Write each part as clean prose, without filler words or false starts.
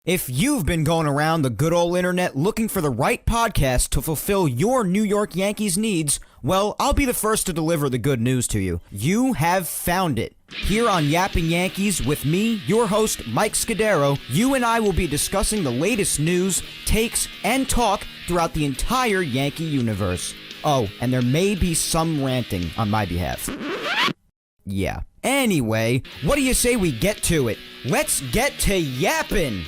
If you've been going around the good old internet looking for the right podcast to fulfill your New York Yankees needs, well, I'll be the first to deliver the good news to you. You have found it. Here on Yapping Yankees with me, your host, Mike Scudero, you and I will be discussing the latest news, takes, and talk throughout the entire Yankee universe. Oh, and there may be some ranting on my behalf. Yeah. Anyway, what do you say we get to it? Let's get to yapping!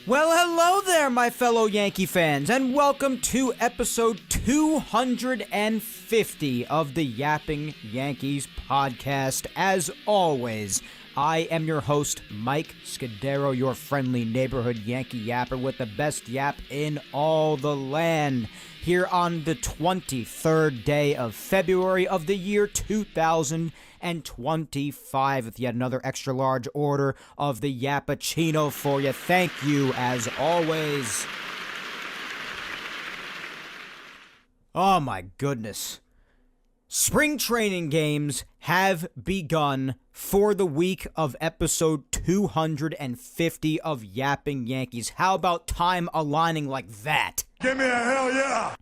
Well, hello there, my fellow Yankee fans, and welcome to episode 250 of the Yapping Yankees podcast. As always, I am your host, Mike Scudero, your friendly neighborhood Yankee yapper with the best yap in all the land. Here on the 23rd day of February of the year 2025 with yet another extra large order of the Yappuccino for you. Thank you, as always. Oh my goodness. Spring training games have begun for the week of episode 250 of Yapping Yankees. How about time aligning like that? Give me a hell yeah!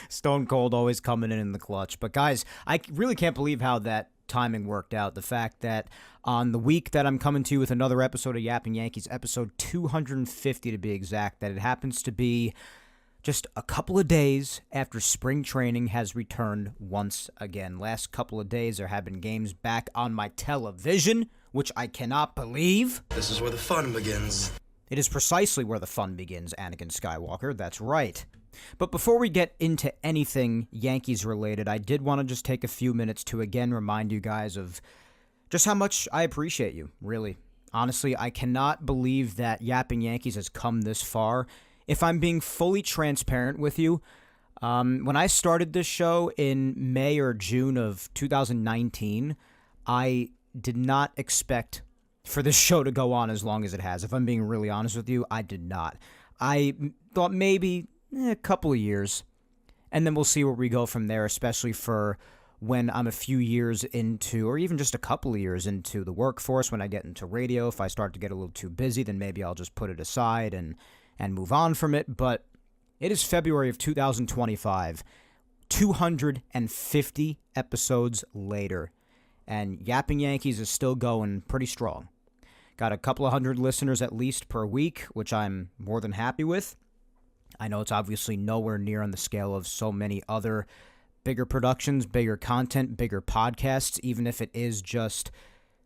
Stone Cold always coming in the clutch. But guys, I really can't believe how that timing worked out. The fact that on the week that I'm coming to you with another episode of Yapping Yankees, episode 250 to be exact, that it happens to be just a couple of days after spring training has returned once again. Last couple of days there have been games back on my television, which I cannot believe. This is where the fun begins. It is precisely where the fun begins, Anakin Skywalker. That's right. But before we get into anything Yankees related, I did want to just take a few minutes to again remind you guys of just how much I appreciate you, really. Honestly, I cannot believe that Yapping Yankees has come this far. If I'm being fully transparent with you, when I started this show in May or June of 2019, I did not expect for this show to go on as long as it has. If I'm being really honest with you, I did not. I thought maybe a couple of years, and then we'll see where we go from there, especially for when I'm a few years into, or even just a couple of years into the workforce, when I get into radio. If I start to get a little too busy, then maybe I'll just put it aside and move on from it. But it is February of 2025, 250 episodes later, and Yapping Yankees is still going pretty strong. Got a couple of hundred listeners at least per week, which I'm more than happy with. I know it's obviously nowhere near on the scale of so many other bigger productions, bigger content, bigger podcasts, even if it is just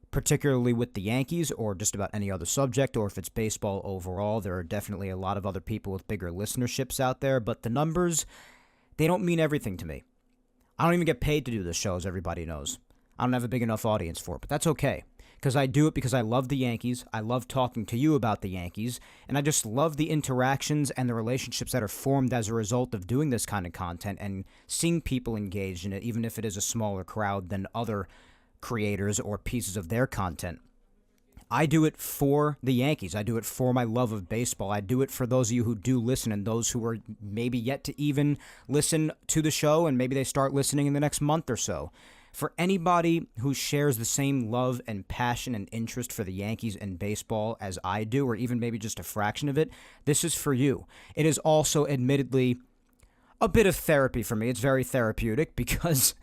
particularly with the Yankees or just about any other subject, or if it's baseball overall. There are definitely a lot of other people with bigger listenerships out there, but the numbers, they don't mean everything to me. I don't even get paid to do this show, as everybody knows. I don't have a big enough audience for it, but that's okay. Because I do it because I love the Yankees, I love talking to you about the Yankees, and I just love the interactions and the relationships that are formed as a result of doing this kind of content and seeing people engaged in it, even if it is a smaller crowd than other creators or pieces of their content. I do it for the Yankees. I do it for my love of baseball. I do it for those of you who do listen and those who are maybe yet to even listen to the show, and maybe they start listening in the next month or so. For anybody who shares the same love and passion and interest for the Yankees and baseball as I do, or even maybe just a fraction of it, this is for you. It is also admittedly a bit of therapy for me. It's very therapeutic because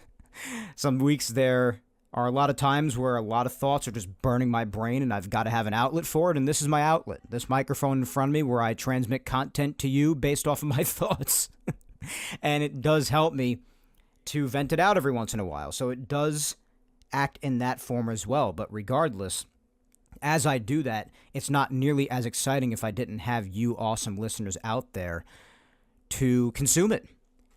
some weeks there are a lot of times where a lot of thoughts are just burning my brain and I've got to have an outlet for it, and this is my outlet. This microphone in front of me where I transmit content to you based off of my thoughts. And it does help me to vent it out every once in a while. So it does act in that form as well. But regardless, as I do that, it's not nearly as exciting if I didn't have you awesome listeners out there to consume it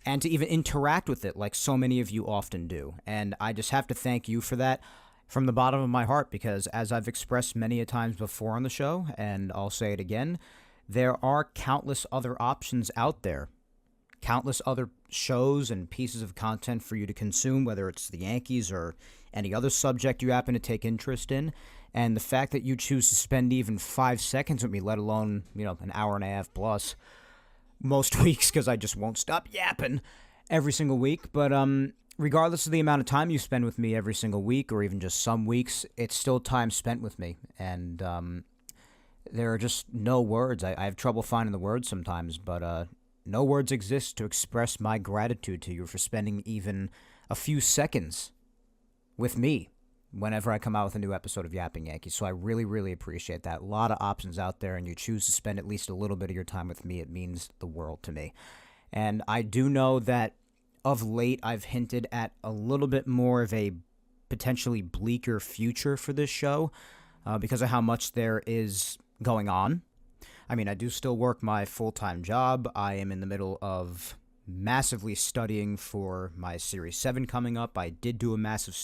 and to even interact with it like so many of you often do. And I just have to thank you for that from the bottom of my heart, because as I've expressed many a times before on the show, and I'll say it again, there are countless other options out there. Countless other shows and pieces of content for you to consume, whether it's the Yankees or any other subject you happen to take interest in. And the fact that you choose to spend even 5 seconds with me, let alone, an hour and a half plus most weeks, because I just won't stop yapping every single week. But regardless of the amount of time you spend with me every single week or even just some weeks, it's still time spent with me. And there are just no words. I have trouble finding the words sometimes, but no words exist to express my gratitude to you for spending even a few seconds with me whenever I come out with a new episode of Yapping Yankees. So I really, really appreciate that. A lot of options out there, and you choose to spend at least a little bit of your time with me. It means the world to me. And I do know that of late I've hinted at a little bit more of a potentially bleaker future for this show because of how much there is going on. I mean, I do still work my full-time job. I am in the middle of massively studying for my Series 7 coming up. I did do a massive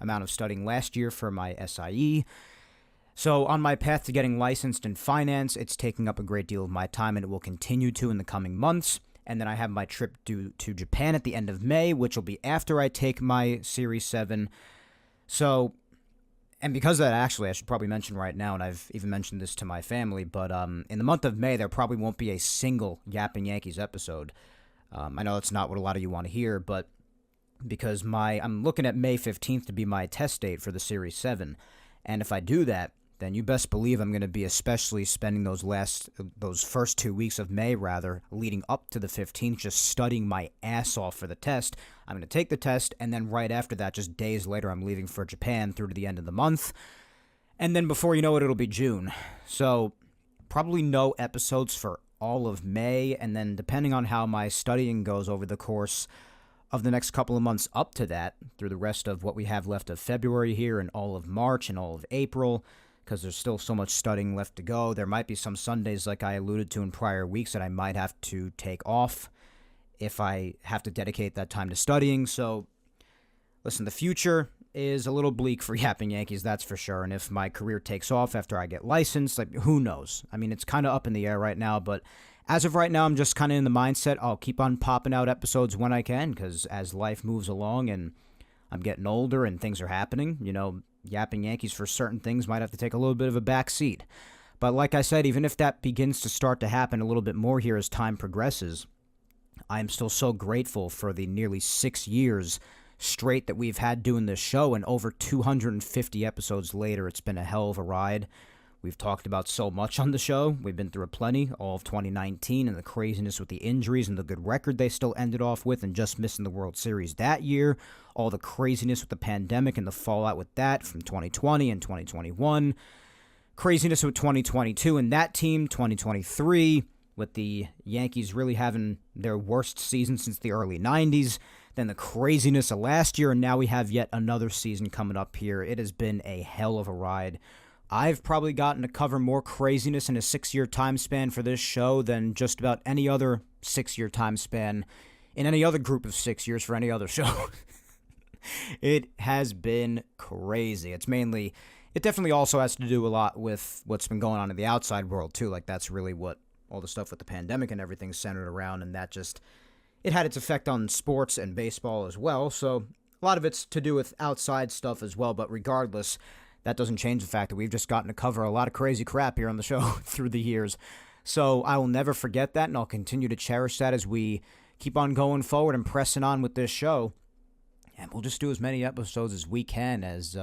amount of studying last year for my SIE. So on my path to getting licensed in finance, it's taking up a great deal of my time, and it will continue to in the coming months. And then I have my trip to Japan at the end of May, which will be after I take my Series 7. So, and because of that, actually, I should probably mention right now, and I've even mentioned this to my family, but in the month of May, there probably won't be a single Yapping Yankees episode. I know that's not what a lot of you want to hear, but because I'm looking at May 15th to be my test date for the Series 7, and if I do that, then you best believe I'm going to be especially spending those first 2 weeks of May, leading up to the 15th, just studying my ass off for the test. I'm going to take the test, and then right after that, just days later, I'm leaving for Japan through to the end of the month. And then before you know it, it'll be June. So probably no episodes for all of May, and then depending on how my studying goes over the course of the next couple of months up to that, through the rest of what we have left of February here and all of March and all of April, because there's still so much studying left to go. There might be some Sundays, like I alluded to in prior weeks, that I might have to take off if I have to dedicate that time to studying. So, listen, the future is a little bleak for Yapping Yankees, that's for sure. And if my career takes off after I get licensed, who knows? I mean, it's kind of up in the air right now, but as of right now, I'm just kind of in the mindset I'll keep on popping out episodes when I can, because as life moves along and I'm getting older and things are happening, Yapping Yankees for certain things might have to take a little bit of a back seat. But like I said, even if that begins to start to happen a little bit more here as time progresses, I am still so grateful for the nearly 6 years straight that we've had doing this show, and over 250 episodes later, it's been a hell of a ride. We've talked about so much on the show. We've been through a plenty, all of 2019 and the craziness with the injuries and the good record they still ended off with and just missing the World Series that year. All the craziness with the pandemic and the fallout with that from 2020 and 2021. Craziness with 2022 and that team, 2023, with the Yankees really having their worst season since the early 90s. Then the craziness of last year, and now we have yet another season coming up here. It has been a hell of a ride. I've probably gotten to cover more craziness in a 6-year time span for this show than just about any other 6-year time span in any other group of 6 years for any other show. It has been crazy. It definitely also has to do a lot with what's been going on in the outside world, too. That's really what all the stuff with the pandemic and everything centered around, and that just, it had its effect on sports and baseball as well. So a lot of it's to do with outside stuff as well, but regardless, that doesn't change the fact that we've just gotten to cover a lot of crazy crap here on the show through the years. So I will never forget that, and I'll continue to cherish that as we keep on going forward and pressing on with this show. And we'll just do as many episodes as we can as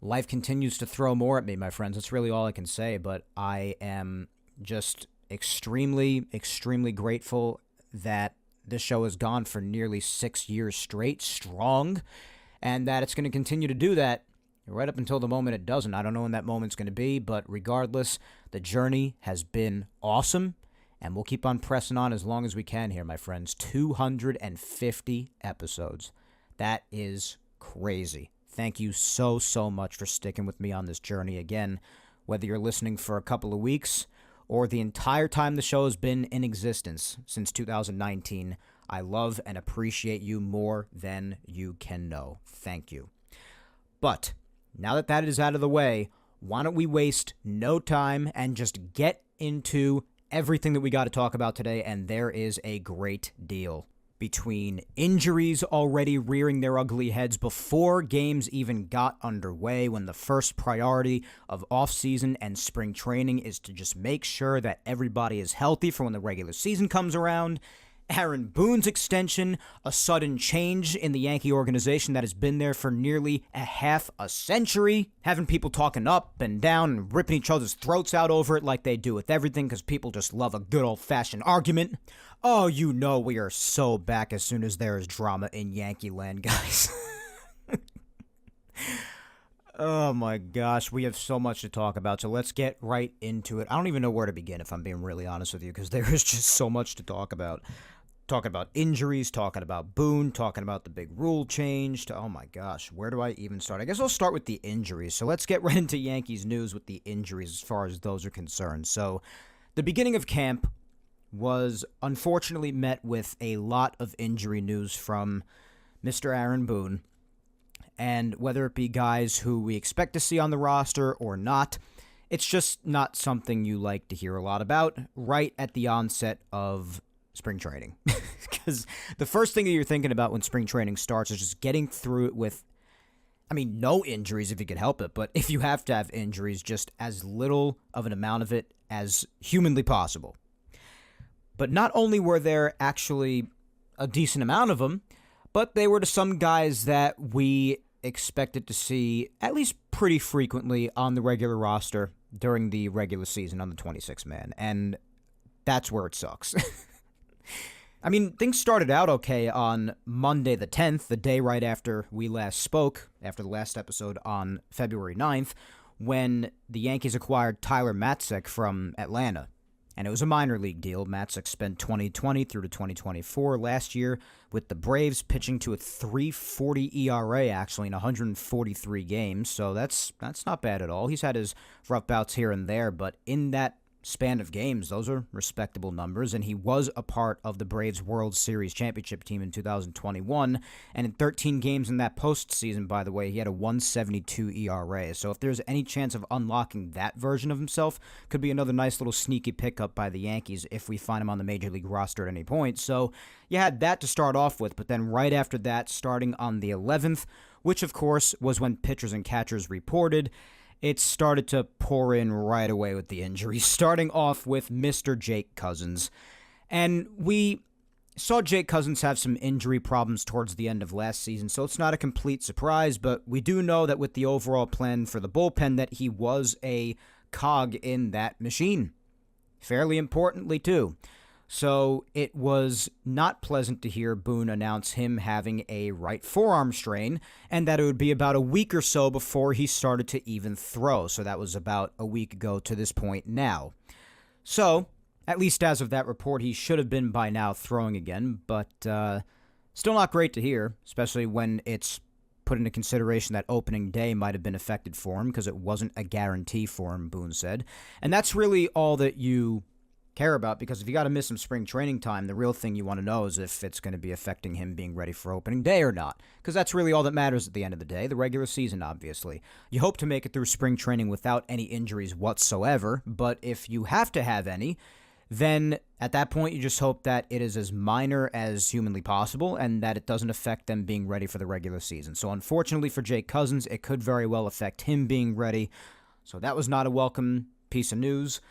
life continues to throw more at me, my friends. That's really all I can say, but I am just extremely, extremely grateful that this show has gone for nearly 6 years straight, strong, and that it's going to continue to do that right up until the moment it doesn't. I don't know when that moment's going to be, but regardless, the journey has been awesome, and we'll keep on pressing on as long as we can here, my friends. 250 episodes. That is crazy. Thank you so, so much for sticking with me on this journey. Again, whether you're listening for a couple of weeks or the entire time the show has been in existence since 2019, I love and appreciate you more than you can know. Thank you. But now that that is out of the way, why don't we waste no time and just get into everything that we got to talk about today, and there is a great deal. Between injuries already rearing their ugly heads before games even got underway, when the first priority of offseason and spring training is to just make sure that everybody is healthy for when the regular season comes around, Aaron Boone's extension, a sudden change in the Yankee organization that has been there for nearly a half a century, having people talking up and down and ripping each other's throats out over it like they do with everything because people just love a good old-fashioned argument. Oh, you know we are so back as soon as there is drama in Yankee land, guys. Oh my gosh, we have so much to talk about, so let's get right into it. I don't even know where to begin, if I'm being really honest with you, because there is just so much to talk about. Talking about injuries, talking about Boone, talking about the big rule change. Oh my gosh, where do I even start? I guess I'll start with the injuries. So let's get right into Yankees news with the injuries as far as those are concerned. So the beginning of camp was unfortunately met with a lot of injury news from Mr. Aaron Boone. And whether it be guys who we expect to see on the roster or not, it's just not something you like to hear a lot about right at the onset of spring training. Because the first thing that you're thinking about when spring training starts is just getting through it with, no injuries if you can help it, but if you have to have injuries, just as little of an amount of it as humanly possible. But not only were there actually a decent amount of them, but they were to some guys that we expected to see at least pretty frequently on the regular roster during the regular season on the 26-man, and that's where it sucks. Things started out okay on Monday the 10th, the day right after we last spoke, after the last episode on February 9th, when the Yankees acquired Tyler Matzek from Atlanta. And it was a minor league deal. Matzek spent 2020 through to 2024 last year with the Braves, pitching to a 3.40 ERA actually in 143 games. So that's not bad at all. He's had his rough bouts here and there, but in that span of games, those are respectable numbers, and he was a part of the Braves World Series championship team in 2021, and in 13 games in that postseason, by the way, he had a 1.72 ERA, so if there's any chance of unlocking that version of himself, could be another nice little sneaky pickup by the Yankees if we find him on the Major League roster at any point. So you had that to start off with, but then right after that, starting on the 11th, which of course was when pitchers and catchers reported, it started to pour in right away with the injuries, starting off with Mr. Jake Cousins. And we saw Jake Cousins have some injury problems towards the end of last season, so it's not a complete surprise, but we do know that with the overall plan for the bullpen that he was a cog in that machine. Fairly importantly, too. So it was not pleasant to hear Boone announce him having a right forearm strain, and that it would be about a week or so before he started to even throw. So that was about a week ago to this point now. So, at least as of that report, he should have been by now throwing again, but still not great to hear, especially when it's put into consideration that opening day might have been affected for him because it wasn't a guarantee for him, Boone said. And that's really all that you care about, because if you got to miss some spring training time, the real thing you want to know is if it's going to be affecting him being ready for opening day or not, because that's really all that matters at the end of the day. The regular season, obviously, you hope to make it through spring training without any injuries whatsoever, but if you have to have any, then at that point you just hope that it is as minor as humanly possible and that it doesn't affect them being ready for the regular season. So unfortunately for Jake Cousins, it could very well affect him being ready, so that was not a welcome piece of news.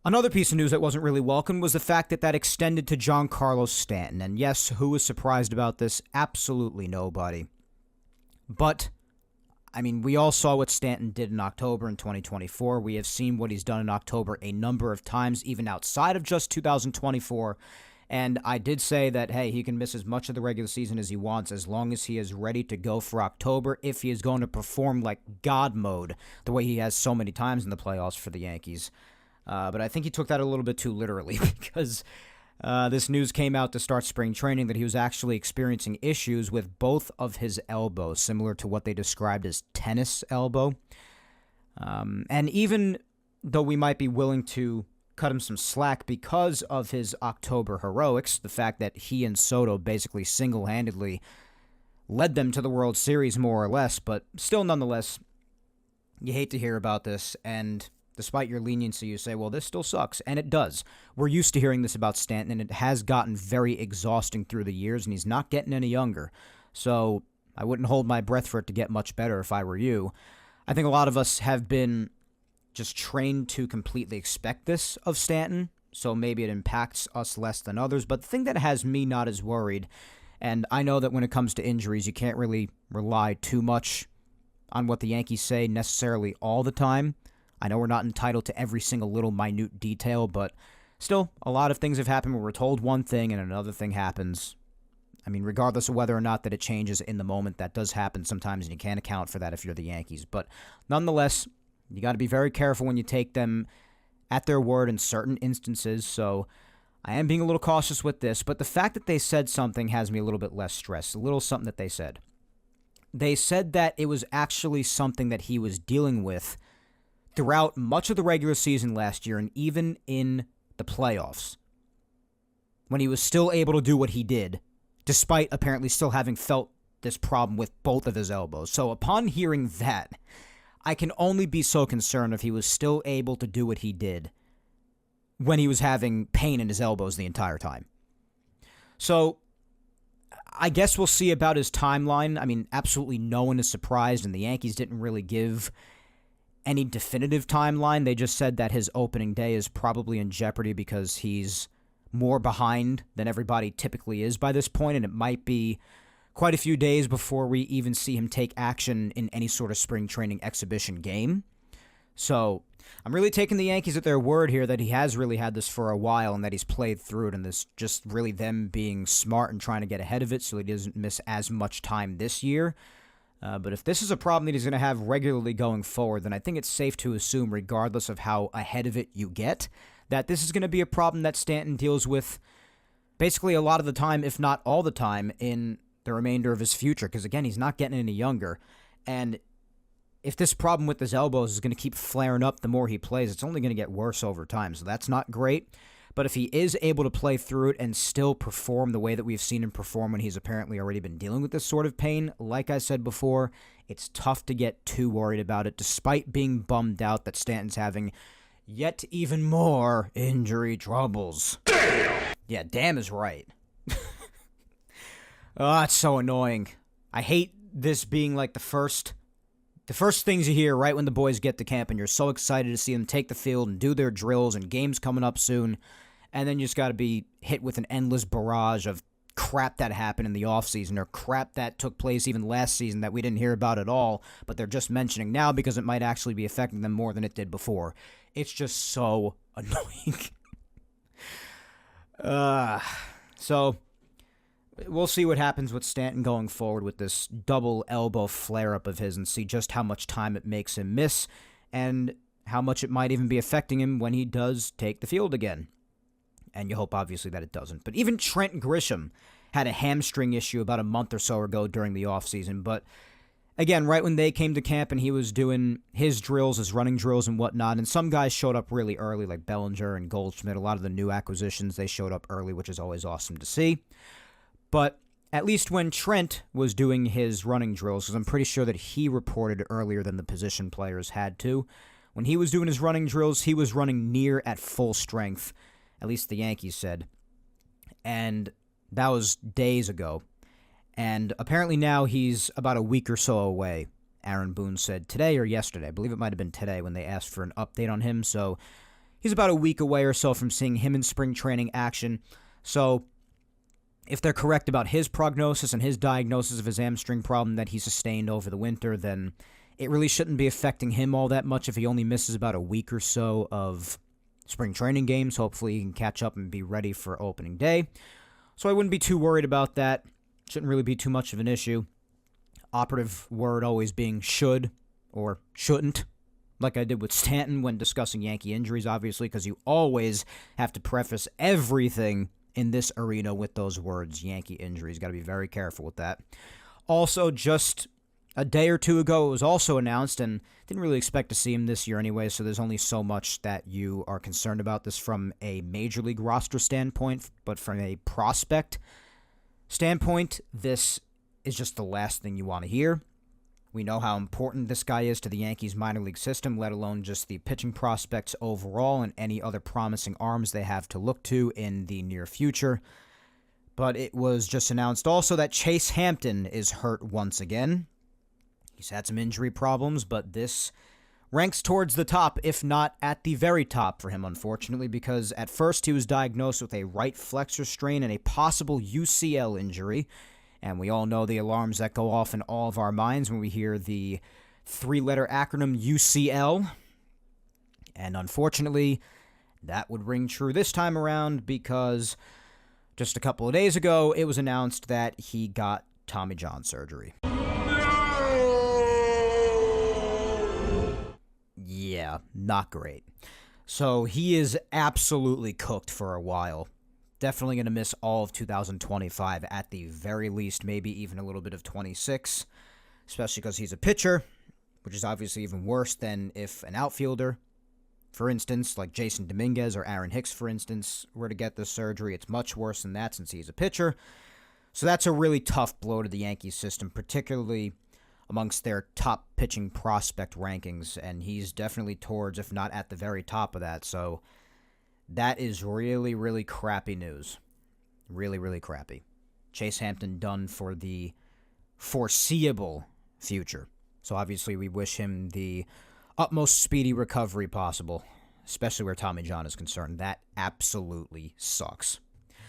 Another piece of news that wasn't really welcome was the fact that that extended to Giancarlo Stanton. And yes, who was surprised about this? Absolutely nobody. But, we all saw what Stanton did in October in 2024. We have seen what he's done in October a number of times, even outside of just 2024. And I did say that, hey, he can miss as much of the regular season as he wants as long as he is ready to go for October if he is going to perform like God mode, the way he has so many times in the playoffs for the Yankees. But I think he took that a little bit too literally because this news came out to start spring training that he was actually experiencing issues with both of his elbows, similar to what they described as tennis elbow. And even though we might be willing to cut him some slack because of his October heroics, the fact that he and Soto basically single-handedly led them to the World Series more or less, but still nonetheless, you hate to hear about this, and despite your leniency, you say, well, this still sucks, and it does. We're used to hearing this about Stanton, and it has gotten very exhausting through the years, and he's not getting any younger. So I wouldn't hold my breath for it to get much better if I were you. I think a lot of us have been just trained to completely expect this of Stanton, so maybe it impacts us less than others. But the thing that has me not as worried, and I know that when it comes to injuries, you can't really rely too much on what the Yankees say necessarily all the time. I know we're not entitled to every single little minute detail, but still, a lot of things have happened where we're told one thing and another thing happens. I mean, regardless of whether or not that it changes in the moment, that does happen sometimes, and you can't account for that if you're the Yankees. But nonetheless, you got to be very careful when you take them at their word in certain instances, so I am being a little cautious with this, but the fact that they said something has me a little bit less stressed. A little something that they said. They said that it was actually something that he was dealing with throughout much of the regular season last year and even in the playoffs, when he was still able to do what he did, despite apparently still having felt this problem with both of his elbows. So upon hearing that, I can only be so concerned if he was still able to do what he did when he was having pain in his elbows the entire time. So I guess we'll see about his timeline. I mean, absolutely no one is surprised, and the Yankees didn't really give any definitive timeline. They just said that his opening day is probably in jeopardy because he's more behind than everybody typically is by this point, and it might be quite a few days before we even see him take action in any sort of spring training exhibition game. So I'm really taking the Yankees at their word here that he has really had this for a while and that he's played through it, and this just really them being smart and trying to get ahead of it so he doesn't miss as much time this year. But if this is a problem that he's going to have regularly going forward, then I think it's safe to assume, regardless of how ahead of it you get, that this is going to be a problem that Stanton deals with basically a lot of the time, if not all the time, in the remainder of his future. Because, again, he's not getting any younger. And if this problem with his elbows is going to keep flaring up the more he plays, it's only going to get worse over time. So that's not great. But if he is able to play through it and still perform the way that we've seen him perform when he's apparently already been dealing with this sort of pain, like I said before, it's tough to get too worried about it, despite being bummed out that Stanton's having yet even more injury troubles. Damn! Yeah, damn is right. Oh, it's so annoying. I hate this being like the first things you hear right when the boys get to camp, and you're so excited to see them take the field and do their drills and games coming up soon, and then you just got to be hit with an endless barrage of crap that happened in the offseason or crap that took place even last season that we didn't hear about at all, but they're just mentioning now because it might actually be affecting them more than it did before. It's just so annoying. So we'll see what happens with Stanton going forward with this double elbow flare-up of his and see just how much time it makes him miss and how much it might even be affecting him when he does take the field again. And you hope, obviously, that it doesn't. But even Trent Grisham had a hamstring issue about a month or so ago during the offseason. But, again, right when they came to camp and he was doing his drills, his running drills and whatnot, and some guys showed up really early, like Bellinger and Goldschmidt. A lot of the new acquisitions, they showed up early, which is always awesome to see. But at least when Trent was doing his running drills, because I'm pretty sure that he reported earlier than the position players had to, when he was doing his running drills, he was running near at full strength, at least the Yankees said. And that was days ago. And apparently now he's about a week or so away, Aaron Boone said today or yesterday. I believe it might have been today when they asked for an update on him. So he's about a week away or so from seeing him in spring training action. So if they're correct about his prognosis and his diagnosis of his hamstring problem that he sustained over the winter, then it really shouldn't be affecting him all that much if he only misses about a week or so of spring training games. Hopefully he can catch up and be ready for opening day. So I wouldn't be too worried about that. Shouldn't really be too much of an issue. Operative word always being should or shouldn't, like I did with Stanton when discussing Yankee injuries, obviously, because you always have to preface everything in this arena with those words, Yankee injuries. Got to be very careful with that. Also, just a day or two ago, it was also announced, and didn't really expect to see him this year anyway, so there's only so much that you are concerned about this from a major league roster standpoint, but from a prospect standpoint, this is just the last thing you want to hear. We know how important this guy is to the Yankees minor league system, let alone just the pitching prospects overall and any other promising arms they have to look to in the near future. But it was just announced also that Chase Hampton is hurt once again. He's had some injury problems, but this ranks towards the top, if not at the very top for him, unfortunately, because at first he was diagnosed with a right flexor strain and a possible UCL injury. And we all know the alarms that go off in all of our minds when we hear the three-letter acronym UCL. And unfortunately, that would ring true this time around because just a couple of days ago, it was announced that he got Tommy John surgery. Yeah, not great. So he is absolutely cooked for a while. Definitely going to miss all of 2025 at the very least, maybe even a little bit of 26, especially because he's a pitcher, which is obviously even worse than if an outfielder, for instance, like Jason Dominguez or Aaron Hicks, for instance, were to get this surgery. It's much worse than that since he's a pitcher. So that's a really tough blow to the Yankees system, particularly amongst their top pitching prospect rankings, and he's definitely towards, if not at the very top of that. So that is really, really crappy news. Really, really crappy. Chase Hampton done for the foreseeable future. So obviously we wish him the utmost speedy recovery possible, especially where Tommy John is concerned. That absolutely sucks.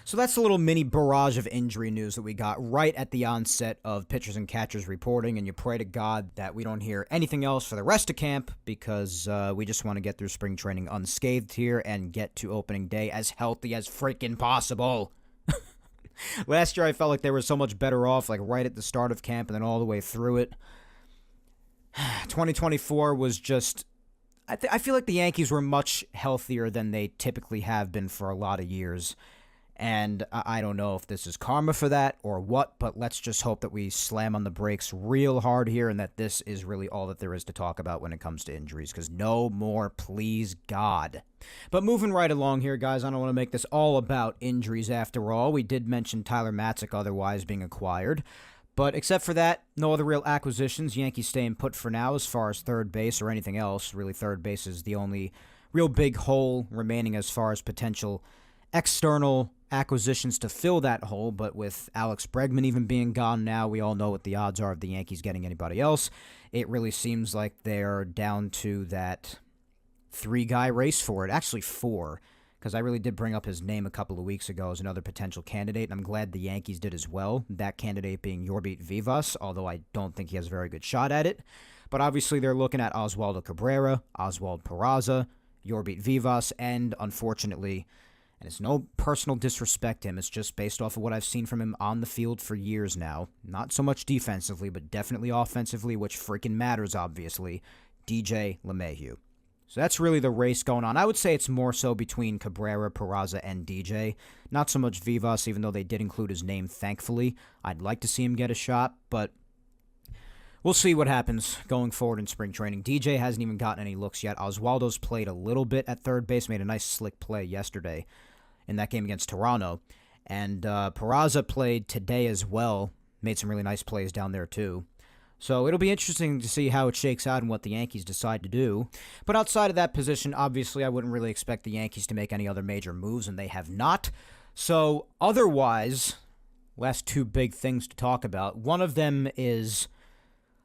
So that's a little mini barrage of injury news that we got right at the onset of pitchers and catchers reporting, and you pray to God that we don't hear anything else for the rest of camp because we just want to get through spring training unscathed here and get to opening day as healthy as freaking possible. Last year I felt like they were so much better off, like right at the start of camp and then all the way through it. 2024 was just... I feel like the Yankees were much healthier than they typically have been for a lot of years. And I don't know if this is karma for that or what, but let's just hope that we slam on the brakes real hard here and that this is really all that there is to talk about when it comes to injuries, because no more, please God. But moving right along here, guys, I don't want to make this all about injuries after all. We did mention Tyler Matzik otherwise being acquired. But except for that, no other real acquisitions. Yankees staying put for now as far as third base or anything else. Really, third base is the only real big hole remaining as far as potential external acquisitions to fill that hole, but with Alex Bregman even being gone now, we all know what the odds are of the Yankees getting anybody else. It really seems like they're down to that three-guy race for it. Actually, four, because I really did bring up his name a couple of weeks ago as another potential candidate, and I'm glad the Yankees did as well, that candidate being Yorbit Vivas, although I don't think he has a very good shot at it. But obviously they're looking at Oswaldo Cabrera, Oswald Peraza, Yorbit Vivas, and unfortunately... and it's no personal disrespect to him, it's just based off of what I've seen from him on the field for years now. Not so much defensively, but definitely offensively, which freaking matters, obviously. DJ LeMahieu. So that's really the race going on. I would say it's more so between Cabrera, Peraza, and DJ. Not so much Vivas, even though they did include his name, thankfully. I'd like to see him get a shot, but we'll see what happens going forward in spring training. DJ hasn't even gotten any looks yet. Oswaldo's played a little bit at third base, made a nice slick play yesterday in that game against Toronto. And Peraza played today as well. Made some really nice plays down there too. So it'll be interesting to see how it shakes out and what the Yankees decide to do. But outside of that position, obviously I wouldn't really expect the Yankees to make any other major moves, and they have not. So otherwise, last two big things to talk about. One of them is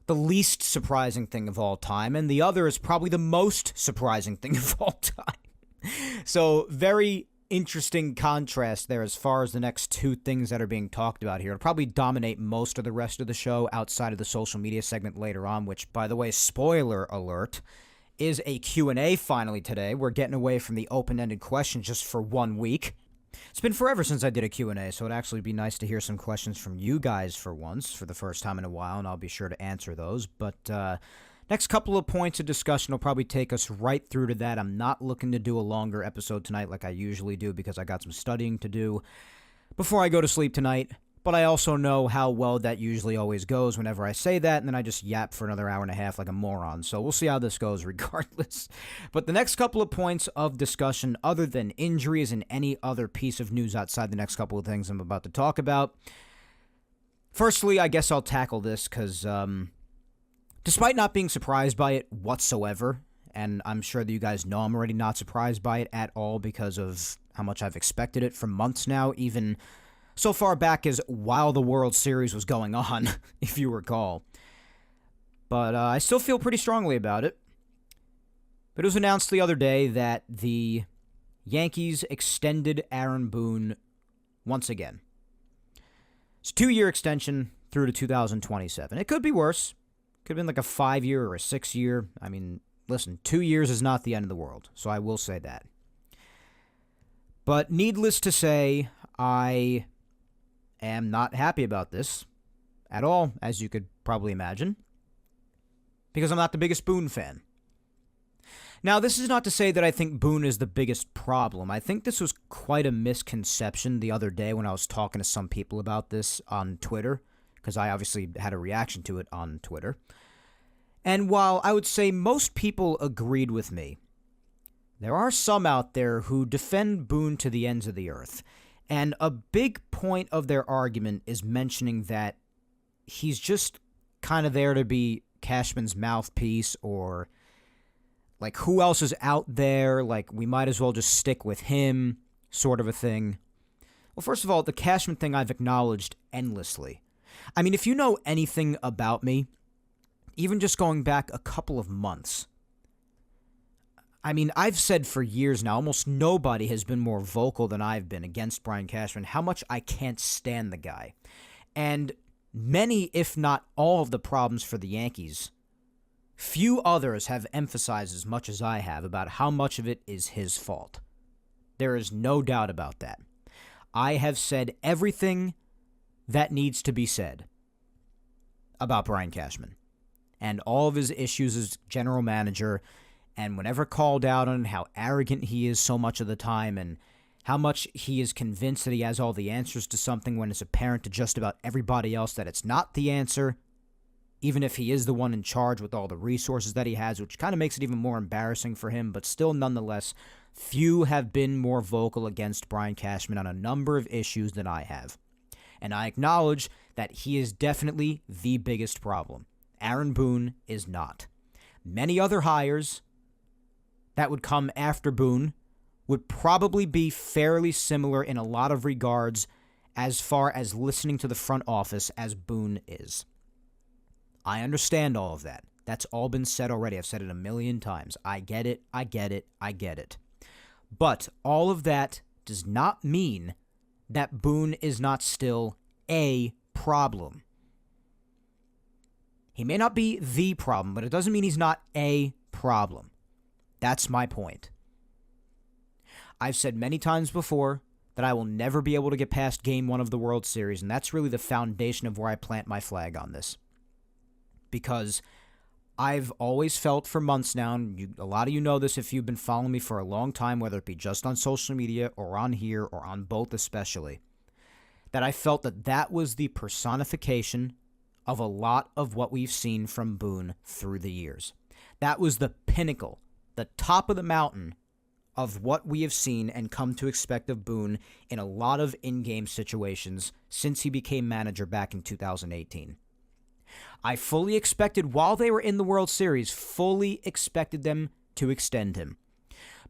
the least surprising thing of all time, and the other is probably the most surprising thing of all time. So very interesting contrast there as far as the next two things that are being talked about here. It'll probably dominate most of the rest of the show outside of the social media segment later on, which, by the way, spoiler alert, is a Q&A finally today. We're getting away from the open-ended questions just for 1 week. It's been forever since I did a Q&A, so it'd actually be nice to hear some questions from you guys for once, for the first time in a while, and I'll be sure to answer those. But next couple of points of discussion will probably take us right through to that. I'm not looking to do a longer episode tonight like I usually do because I got some studying to do before I go to sleep tonight. But I also know how well that usually always goes whenever I say that, and then I just yap for another hour and a half like a moron. So we'll see how this goes regardless. But the next couple of points of discussion, other than injuries and any other piece of news outside the next couple of things I'm about to talk about. Firstly, I guess I'll tackle this because despite not being surprised by it whatsoever, and I'm sure that you guys know I'm already not surprised by it at all because of how much I've expected it for months now, even so far back as while the World Series was going on, if you recall. But I still feel pretty strongly about it. But it was announced the other day that the Yankees extended Aaron Boone once again. It's a 2-year extension through to 2027. It could be worse. Could have been like a 5-year or a 6-year. I mean, listen, 2 years is not the end of the world, so I will say that. But needless to say, I am not happy about this at all, as you could probably imagine, because I'm not the biggest Boone fan. Now, this is not to say that I think Boone is the biggest problem. I think this was quite a misconception the other day when I was talking to some people about this on Twitter, because I obviously had a reaction to it on Twitter. And while I would say most people agreed with me, there are some out there who defend Boone to the ends of the earth. And a big point of their argument is mentioning that he's just kind of there to be Cashman's mouthpiece, or like, who else is out there? Like, we might as well just stick with him, sort of a thing. Well, first of all, the Cashman thing I've acknowledged endlessly. I mean, if you know anything about me, even just going back a couple of months, I mean, I've said for years now, almost nobody has been more vocal than I've been against Brian Cashman, how much I can't stand the guy. And many, if not all, of the problems for the Yankees, few others have emphasized as much as I have about how much of it is his fault. There is no doubt about that. I have said everything that needs to be said about Brian Cashman and all of his issues as general manager, and whenever called out on how arrogant he is so much of the time and how much he is convinced that he has all the answers to something when it's apparent to just about everybody else that it's not the answer, even if he is the one in charge with all the resources that he has, which kind of makes it even more embarrassing for him. But still, nonetheless, few have been more vocal against Brian Cashman on a number of issues than I have. And I acknowledge that he is definitely the biggest problem. Aaron Boone is not. Many other hires that would come after Boone would probably be fairly similar in a lot of regards as far as listening to the front office as Boone is. I understand all of that. That's all been said already. I've said it a million times. I get it. I get it. I get it. But all of that does not mean that Boone is not still a problem. He may not be the problem, but it doesn't mean he's not a problem. That's my point. I've said many times before that I will never be able to get past Game 1 of the World Series, and that's really the foundation of where I plant my flag on this. Because I've always felt for months now, and a lot of you know this if you've been following me for a long time, whether it be just on social media or on here or on both especially, that I felt that that was the personification of a lot of what we've seen from Boone through the years. That was the pinnacle, the top of the mountain of what we have seen and come to expect of Boone in a lot of in-game situations since he became manager back in 2018. I fully expected, while they were in the World Series, fully expected them to extend him.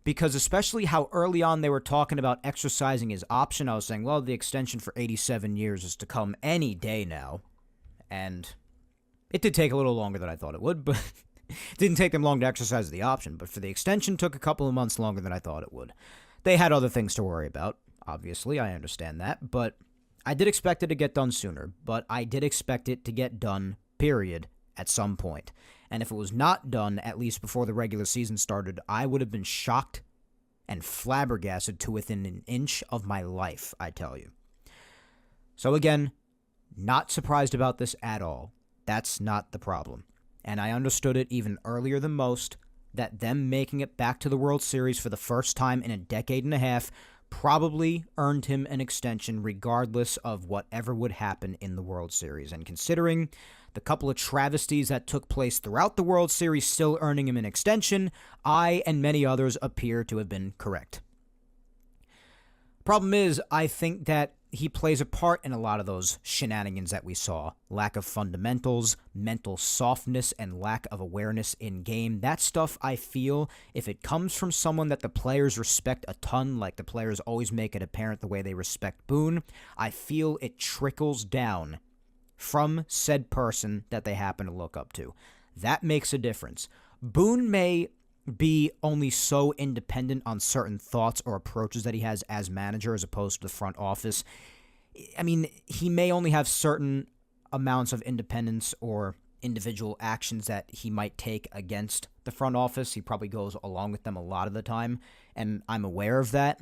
Because especially how early on they were talking about exercising his option, I was saying, well, the extension for 87 years is to come any day now. And it did take a little longer than I thought it would, but it didn't take them long to exercise the option. But for the extension, took a couple of months longer than I thought it would. They had other things to worry about, obviously, I understand that, but I did expect it to get done sooner, but I did expect it to get done, period, at some point. And if it was not done, at least before the regular season started, I would have been shocked and flabbergasted to within an inch of my life, I tell you. So again, not surprised about this at all. That's not the problem. And I understood it even earlier than most, that them making it back to the World Series for the first time in a decade and a half probably earned him an extension regardless of whatever would happen in the World Series. And considering the couple of travesties that took place throughout the World Series still earning him an extension, I and many others appear to have been correct. Problem is, I think that he plays a part in a lot of those shenanigans that we saw. Lack of fundamentals, mental softness, and lack of awareness in game. That stuff, I feel, if it comes from someone that the players respect a ton, like the players always make it apparent the way they respect Boone, I feel it trickles down from said person that they happen to look up to. That makes a difference. Boone may be only so independent on certain thoughts or approaches that he has as manager as opposed to the front office. I mean, he may only have certain amounts of independence or individual actions that he might take against the front office. He probably goes along with them a lot of the time, and I'm aware of that.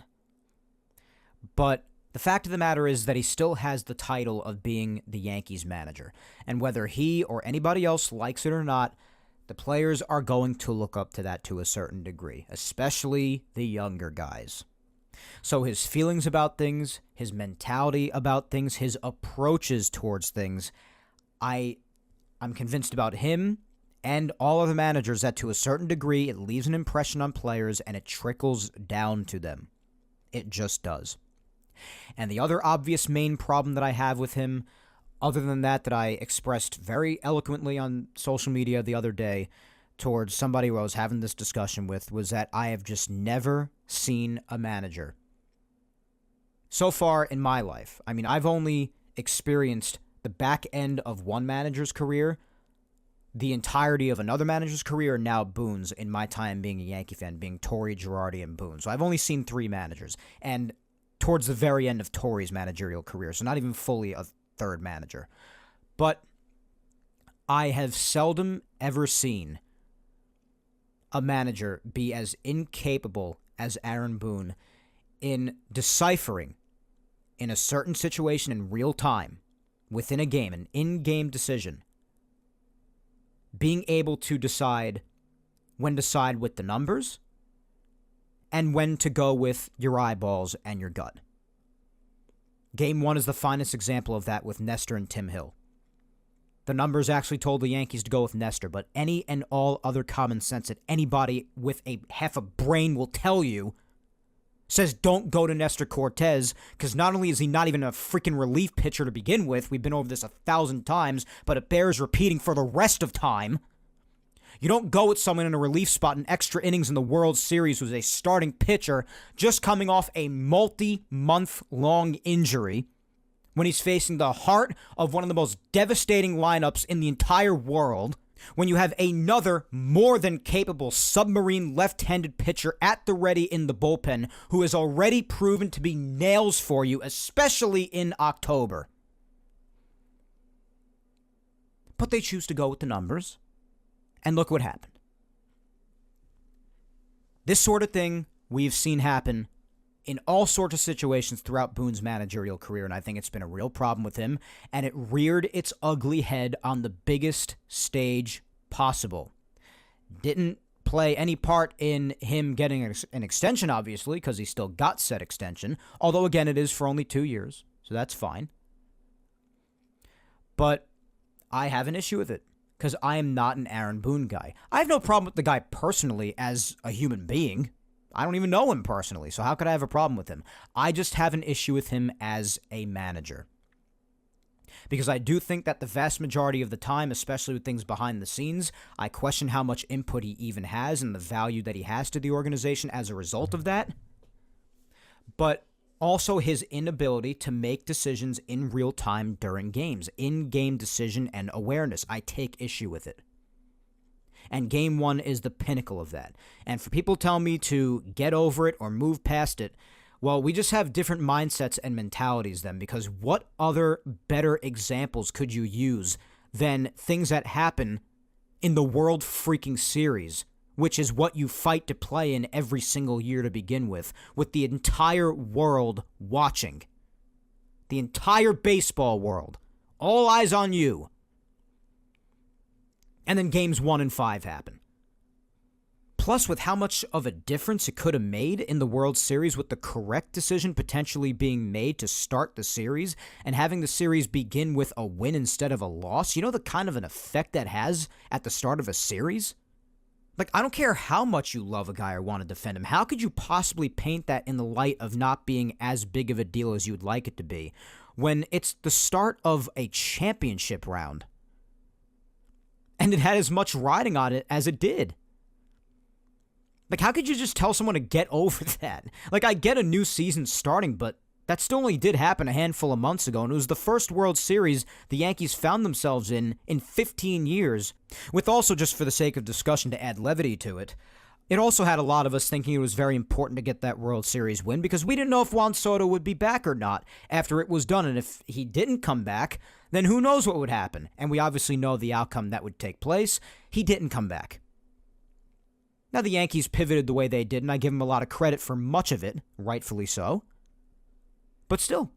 But the fact of the matter is that he still has the title of being the Yankees manager. And whether he or anybody else likes it or not, the players are going to look up to that to a certain degree, especially the younger guys. So his feelings about things, his mentality about things, his approaches towards things, I'm convinced about him and all other managers that to a certain degree it leaves an impression on players and it trickles down to them. It just does. And the other obvious main problem that I have with him, other than that I expressed very eloquently on social media the other day towards somebody who I was having this discussion with, was that I have just never seen a manager so far in my life. I mean, I've only experienced the back end of one manager's career, the entirety of another manager's career, and now Boone's in my time being a Yankee fan, being Torre, Girardi, and Boone. So I've only seen 3 managers, and towards the very end of Torre's managerial career, so not even fully a third manager. But I have seldom ever seen a manager be as incapable as Aaron Boone in deciphering in a certain situation in real time, within a game, an in-game decision, being able to decide when to side with the numbers and when to go with your eyeballs and your gut. Game 1 is the finest example of that with Nestor and Tim Hill. The numbers actually told the Yankees to go with Nestor, but any and all other common sense that anybody with a half a brain will tell you says don't go to Nestor Cortez, because not only is he not even a freaking relief pitcher to begin with, we've been over this 1,000 times, but it bears repeating for the rest of time. You don't go with someone in a relief spot in extra innings in the World Series who's a starting pitcher just coming off a multi-month-long injury when he's facing the heart of one of the most devastating lineups in the entire world, when you have another more than capable submarine left-handed pitcher at the ready in the bullpen who has already proven to be nails for you, especially in October. But they choose to go with the numbers, and look what happened. This sort of thing we've seen happen in all sorts of situations throughout Boone's managerial career, and I think it's been a real problem with him, and it reared its ugly head on the biggest stage possible. Didn't play any part in him getting an extension, obviously, because he still got said extension, although, again, it is for only 2 years, so that's fine. But I have an issue with it, because I am not an Aaron Boone guy. I have no problem with the guy personally as a human being. I don't even know him personally, so how could I have a problem with him? I just have an issue with him as a manager. Because I do think that the vast majority of the time, especially with things behind the scenes, I question how much input he even has and the value that he has to the organization as a result of that. But also his inability to make decisions in real time during games. In-game decision and awareness. I take issue with it. And Game 1 is the pinnacle of that. And for people telling me to get over it or move past it, well, we just have different mindsets and mentalities then, because what other better examples could you use than things that happen in the World freaking Series, which is what you fight to play in every single year to begin with the entire world watching. The entire baseball world. All eyes on you. And then games 1 and 5 happen. Plus, with how much of a difference it could have made in the World Series with the correct decision potentially being made to start the series and having the series begin with a win instead of a loss, you know the kind of an effect that has at the start of a series? Like, I don't care how much you love a guy or want to defend him. How could you possibly paint that in the light of not being as big of a deal as you'd like it to be when it's the start of a championship round? And it had as much riding on it as it did. Like, how could you just tell someone to get over that? Like, I get a new season starting, but that still only did happen a handful of months ago, and it was the first World Series the Yankees found themselves in 15 years, with also, just for the sake of discussion to add levity to it, It also had a lot of us thinking it was very important to get that World Series win because we didn't know if Juan Soto would be back or not after it was done. And if he didn't come back, then who knows what would happen. And we obviously know the outcome that would take place. He didn't come back. Now, the Yankees pivoted the way they did, and I give them a lot of credit for much of it, rightfully so. But still,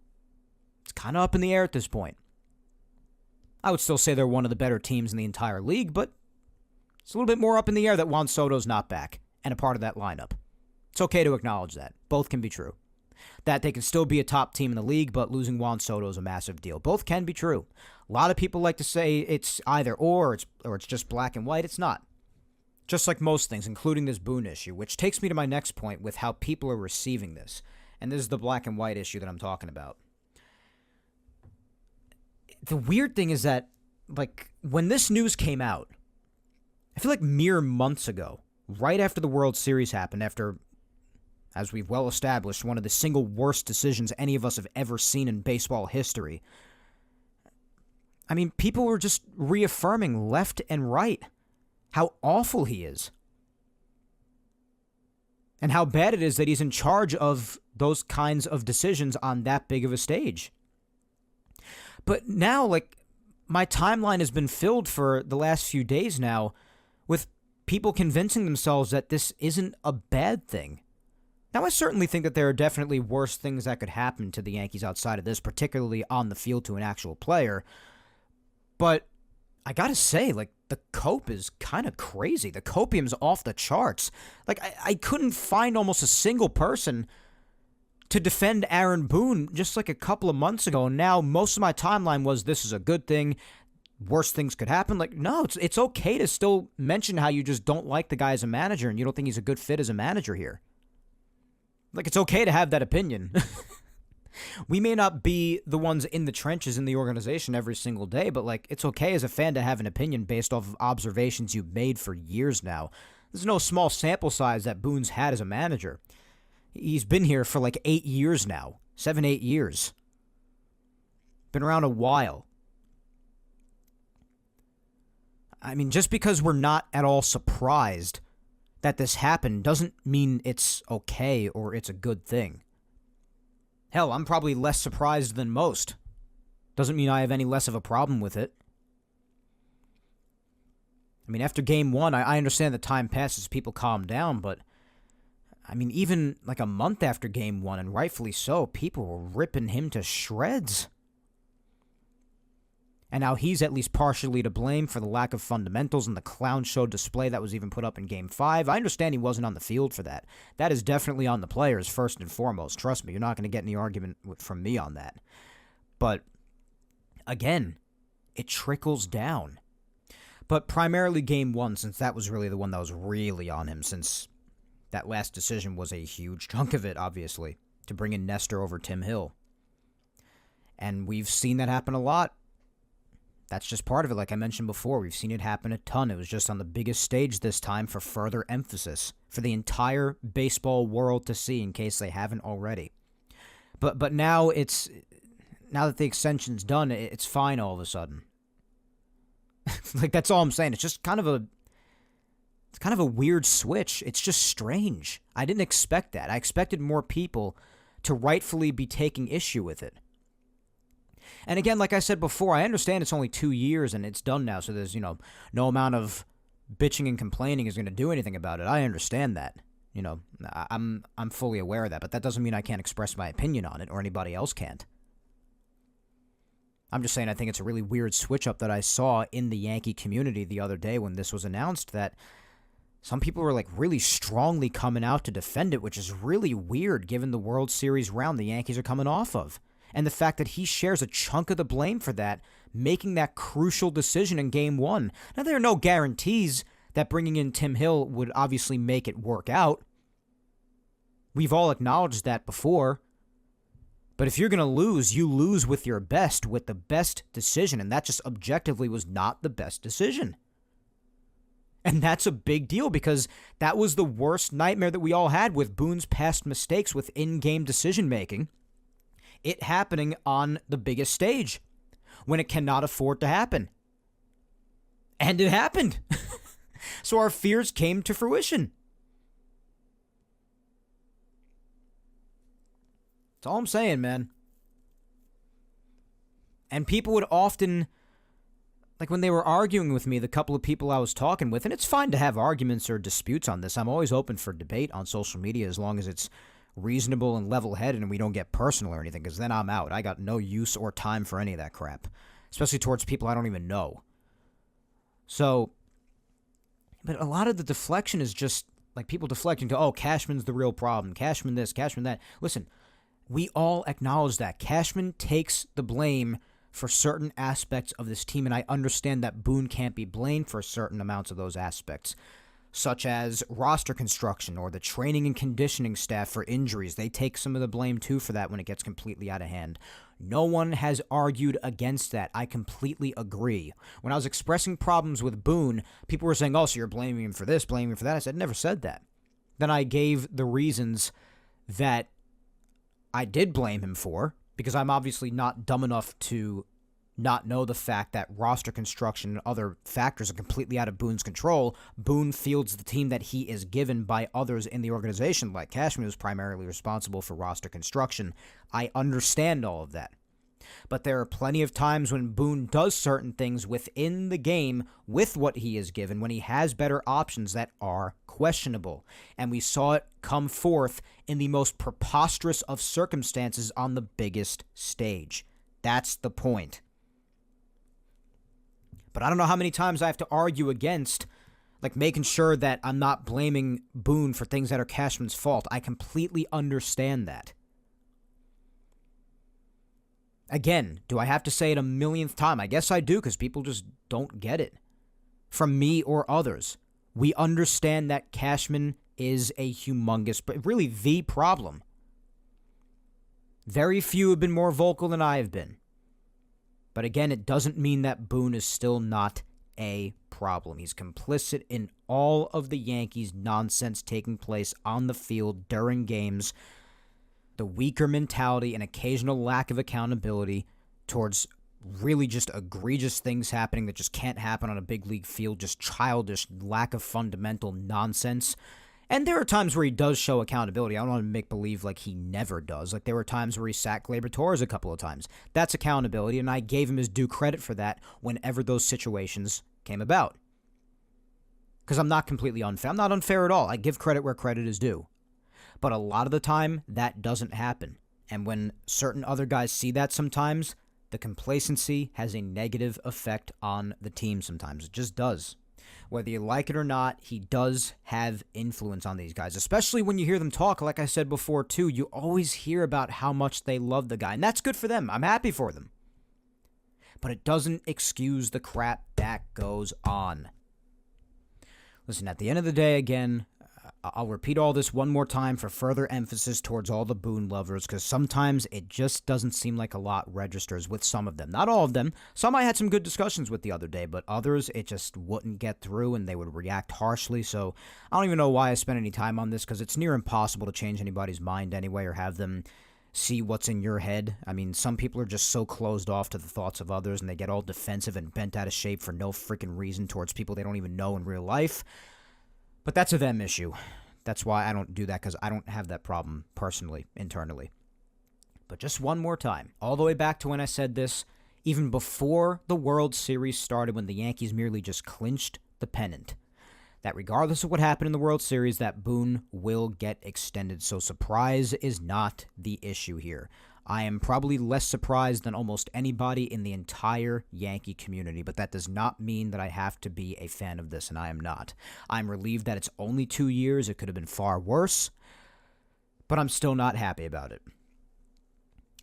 it's kind of up in the air at this point. I would still say they're one of the better teams in the entire league, but it's a little bit more up in the air that Juan Soto's not back and a part of that lineup. It's okay to acknowledge that. Both can be true. That they can still be a top team in the league, but losing Juan Soto is a massive deal. Both can be true. A lot of people like to say it's either or it's just black and white. It's not. Just like most things, including this Boone issue, which takes me to my next point with how people are receiving this. And this is the black and white issue that I'm talking about. The weird thing is that, like, when this news came out, I feel like mere months ago, right after the World Series happened, after, as we've well established, one of the single worst decisions any of us have ever seen in baseball history, I mean, people were just reaffirming left and right how awful he is. And how bad it is that he's in charge of those kinds of decisions on that big of a stage. But now, like, my timeline has been filled for the last few days now with people convincing themselves that this isn't a bad thing. Now, I certainly think that there are definitely worse things that could happen to the Yankees outside of this, particularly on the field to an actual player. But I gotta say, like, the cope is kind of crazy. The copium's off the charts. Like, I couldn't find almost a single person to defend Aaron Boone just like a couple of months ago. And now most of my timeline was this is a good thing. Worse things could happen. Like, no, it's okay to still mention how you just don't like the guy as a manager and you don't think he's a good fit as a manager here. Like, it's okay to have that opinion. We may not be the ones in the trenches in the organization every single day, but, like, it's okay as a fan to have an opinion based off of observations you've made for years now. There's no small sample size that Boone's had as a manager. He's been here for, like, 8 years now. 7, 8 years. Been around a while. I mean, just because we're not at all surprised that this happened doesn't mean it's okay or it's a good thing. Hell, I'm probably less surprised than most. Doesn't mean I have any less of a problem with it. I mean, after Game 1, I understand that time passes, people calm down, but I mean, even like a month after Game 1, and rightfully so, people were ripping him to shreds. And now he's at least partially to blame for the lack of fundamentals and the clown show display that was even put up in Game 5. I understand he wasn't on the field for that. That is definitely on the players first and foremost. Trust me, you're not going to get any argument from me on that. But, again, it trickles down. But primarily Game 1, since that was really the one that was really on him, since that last decision was a huge chunk of it, obviously, to bring in Nestor over Tim Hill. And we've seen that happen a lot. That's just part of it. Like I mentioned before, we've seen it happen a ton. It was just on the biggest stage this time for further emphasis, for the entire baseball world to see in case they haven't already. But now now that the extension's done, it's fine all of a sudden. Like, that's all I'm saying. It's just kind of a weird switch. It's just strange. I didn't expect that. I expected more people to rightfully be taking issue with it. And again, like I said before, I understand it's only 2 years and it's done now, so there's, no amount of bitching and complaining is going to do anything about it. I understand that. I'm fully aware of that, but that doesn't mean I can't express my opinion on it or anybody else can't. I'm just saying I think it's a really weird switch-up that I saw in the Yankee community the other day when this was announced, that some people were, like, really strongly coming out to defend it, which is really weird given the World Series round the Yankees are coming off of. And the fact that he shares a chunk of the blame for that, making that crucial decision in Game 1. Now, there are no guarantees that bringing in Tim Hill would obviously make it work out. We've all acknowledged that before. But if you're going to lose, you lose with your best, with the best decision. And that just objectively was not the best decision. And that's a big deal because that was the worst nightmare that we all had with Boone's past mistakes with in-game decision-making. It happening on the biggest stage when it cannot afford to happen. And it happened. So our fears came to fruition. That's all I'm saying, man. And people would often, like when they were arguing with me, the couple of people I was talking with, and it's fine to have arguments or disputes on this. I'm always open for debate on social media as long as it's reasonable and level-headed and we don't get personal or anything, because then I'm out. I got no use or time for any of that crap, especially towards people I don't even know. So, but a lot of the deflection is just like people deflecting to, oh, Cashman's the real problem. Cashman this, Cashman that. Listen, we all acknowledge that. Cashman takes the blame for certain aspects of this team, and I understand that Boone can't be blamed for certain amounts of those aspects, such as roster construction or the training and conditioning staff for injuries. They take some of the blame, too, for that when it gets completely out of hand. No one has argued against that. I completely agree. When I was expressing problems with Boone, people were saying, oh, so you're blaming him for this, blaming him for that. I said, never said that. Then I gave the reasons that I did blame him for, because I'm obviously not dumb enough to not know the fact that roster construction and other factors are completely out of Boone's control. Boone fields the team that he is given by others in the organization, like Cashman, who's primarily responsible for roster construction. I understand all of that. But there are plenty of times when Boone does certain things within the game with what he is given, when he has better options that are questionable. And we saw it come forth in the most preposterous of circumstances on the biggest stage. That's the point. But I don't know how many times I have to argue against, like, making sure that I'm not blaming Boone for things that are Cashman's fault. I completely understand that. Again, do I have to say it a millionth time? I guess I do, because people just don't get it. From me or others. We understand that Cashman is a humongous, but really the problem. Very few have been more vocal than I have been. But again, it doesn't mean that Boone is still not a problem. He's complicit in all of the Yankees' nonsense taking place on the field during games. The weaker mentality and occasional lack of accountability towards really just egregious things happening that just can't happen on a big league field, just childish lack of fundamental nonsense. And there are times where he does show accountability. I don't want to make believe like he never does. Like there were times where he sacked Gleyber Torres a couple of times. That's accountability, and I gave him his due credit for that whenever those situations came about. Because I'm not completely unfair. I'm not unfair at all. I give credit where credit is due. But a lot of the time, that doesn't happen. And when certain other guys see that sometimes, the complacency has a negative effect on the team sometimes. It just does. Whether you like it or not, he does have influence on these guys, especially when you hear them talk. Like I said before, too, you always hear about how much they love the guy, and that's good for them. I'm happy for them. But it doesn't excuse the crap that goes on. Listen, at the end of the day, again, I'll repeat all this one more time for further emphasis towards all the Boone lovers, because sometimes it just doesn't seem like a lot registers with some of them. Not all of them. Some I had some good discussions with the other day, but others it just wouldn't get through and they would react harshly. So I don't even know why I spent any time on this, because it's near impossible to change anybody's mind anyway or have them see what's in your head. I mean, some people are just so closed off to the thoughts of others and they get all defensive and bent out of shape for no freaking reason towards people they don't even know in real life. But that's a them issue. That's why I don't do that, because I don't have that problem personally, internally. But just one more time, all the way back to when I said this, even before the World Series started, when the Yankees merely just clinched the pennant, that regardless of what happened in the World Series, that Boone will get extended. So surprise is not the issue here. I am probably less surprised than almost anybody in the entire Yankee community, but that does not mean that I have to be a fan of this, and I am not. I'm relieved that it's only 2 years. It could have been far worse, but I'm still not happy about it.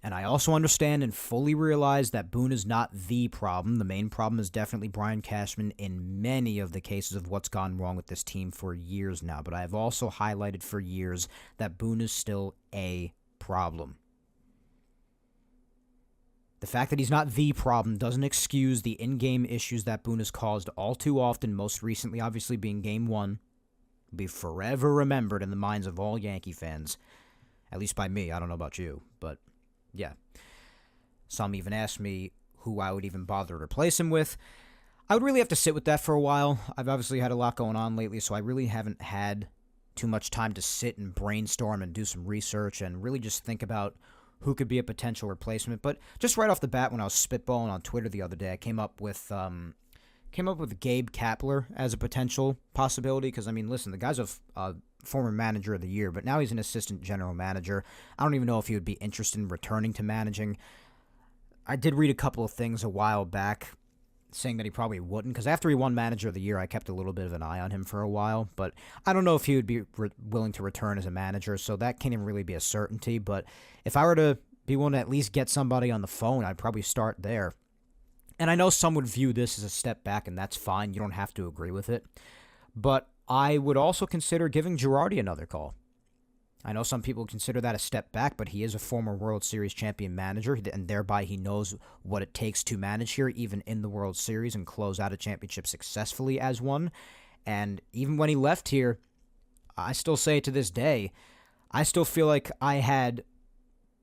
And I also understand and fully realize that Boone is not the problem. The main problem is definitely Brian Cashman in many of the cases of what's gone wrong with this team for years now, but I have also highlighted for years that Boone is still a problem. The fact that he's not the problem doesn't excuse the in-game issues that Boone has caused all too often, most recently obviously being Game 1. Will be forever remembered in the minds of all Yankee fans, at least by me. I don't know about you, but yeah. Some even asked me who I would even bother to replace him with. I would really have to sit with that for a while. I've obviously had a lot going on lately, so I really haven't had too much time to sit and brainstorm and do some research and really just think about who could be a potential replacement. But just right off the bat, when I was spitballing on Twitter the other day, I came up with Gabe Kapler as a potential possibility. Because, I mean, listen, the guy's a former manager of the year, but now he's an assistant general manager. I don't even know if he would be interested in returning to managing. I did read a couple of things a while back saying that he probably wouldn't, because after he won manager of the year, I kept a little bit of an eye on him for a while, but I don't know if he would be willing to return as a manager, so that can't even really be a certainty. But if I were to be willing to at least get somebody on the phone, I'd probably start there. And I know some would view this as a step back, and that's fine. You don't have to agree with it. But I would also consider giving Girardi another call. I know some people consider that a step back, but he is a former World Series champion manager, and thereby he knows what it takes to manage here, even in the World Series, and close out a championship successfully as one. And even when he left here, I still say to this day, I still feel like I had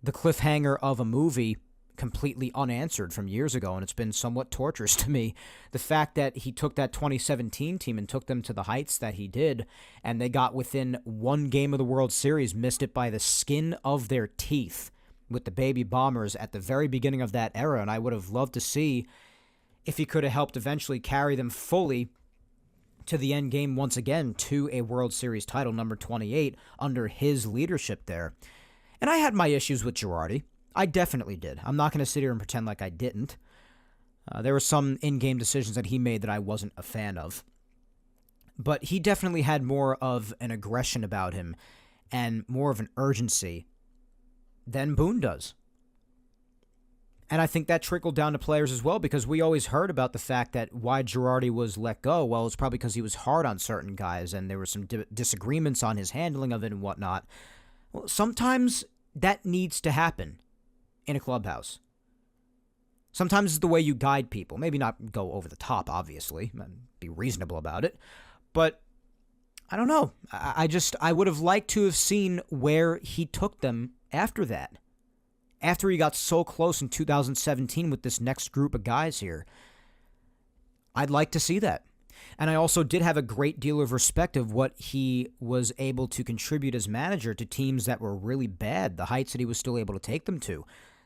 the cliffhanger of a movie completely unanswered from years ago, and it's been somewhat torturous to me. The fact that he took that 2017 team and took them to the heights that he did, and they got within one game of the World Series, missed it by the skin of their teeth with the Baby Bombers at the very beginning of that era, and I would have loved to see if he could have helped eventually carry them fully to the end game once again to a World Series title, number 28, under his leadership there. And I had my issues with Girardi. I definitely did. I'm not going to sit here and pretend like I didn't. There were some in-game decisions that he made that I wasn't a fan of. But he definitely had more of an aggression about him and more of an urgency than Boone does. And I think that trickled down to players as well, because we always heard about the fact that why Girardi was let go. Well, it's probably because he was hard on certain guys and there were some disagreements on his handling of it and whatnot. Well, sometimes that needs to happen in a clubhouse. Sometimes it's the way you guide people. Maybe not go over the top, obviously, and be reasonable about it. But I don't know. I would have liked to have seen where he took them after that. After he got so close in 2017 with this next group of guys here. I'd like to see that. And I also did have a great deal of respect of what he was able to contribute as manager to teams that were really bad, the heights that he was still able to take them to.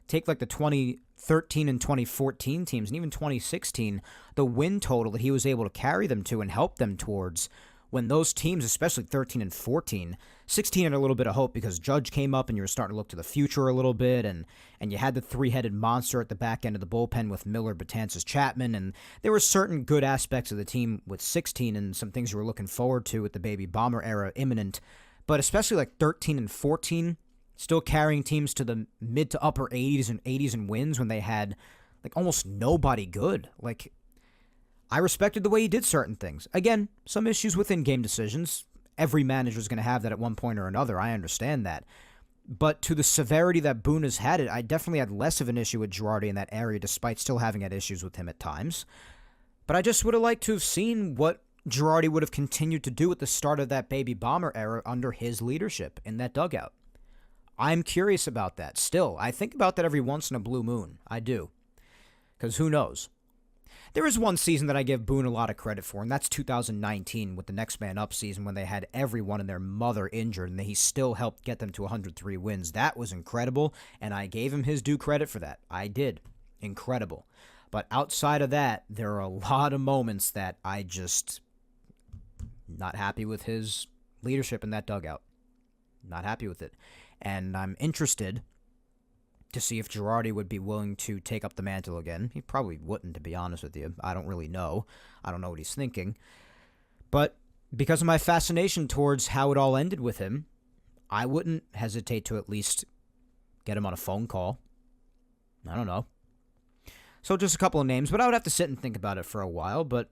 Take like the 2013 and 2014 teams, and even 2016, the win total that he was able to carry them to and help them towards, when those teams, especially 13 and 14, 16 had a little bit of hope because Judge came up and you were starting to look to the future a little bit, and you had the three-headed monster at the back end of the bullpen with Miller, Betances, Chapman, and there were certain good aspects of the team with 16 and some things you were looking forward to with the Baby Bomber era imminent, but especially like 13 and 14, still carrying teams to the mid to upper 80s and wins when they had like almost nobody good. Like, I respected the way he did certain things. Again, some issues with in-game decisions. Every manager is going to have that at one point or another. I understand that. But to the severity that Boone has had it, I definitely had less of an issue with Girardi in that area, despite still having had issues with him at times. But I just would have liked to have seen what Girardi would have continued to do at the start of that Baby Bomber era under his leadership in that dugout. I'm curious about that still. I think about that every once in a blue moon. I do. Because who knows? There is one season that I give Boone a lot of credit for, and that's 2019 with the Next Man Up season when they had everyone and their mother injured, and he still helped get them to 103 wins. That was incredible, and I gave him his due credit for that. I did. Incredible. But outside of that, there are a lot of moments that I just not happy with his leadership in that dugout. Not happy with it. And I'm interested to see if Girardi would be willing to take up the mantle again. He probably wouldn't, to be honest with you. I don't really know. I don't know what he's thinking. But because of my fascination towards how it all ended with him, I wouldn't hesitate to at least get him on a phone call. I don't know. So just a couple of names, but I would have to sit and think about it for a while. But,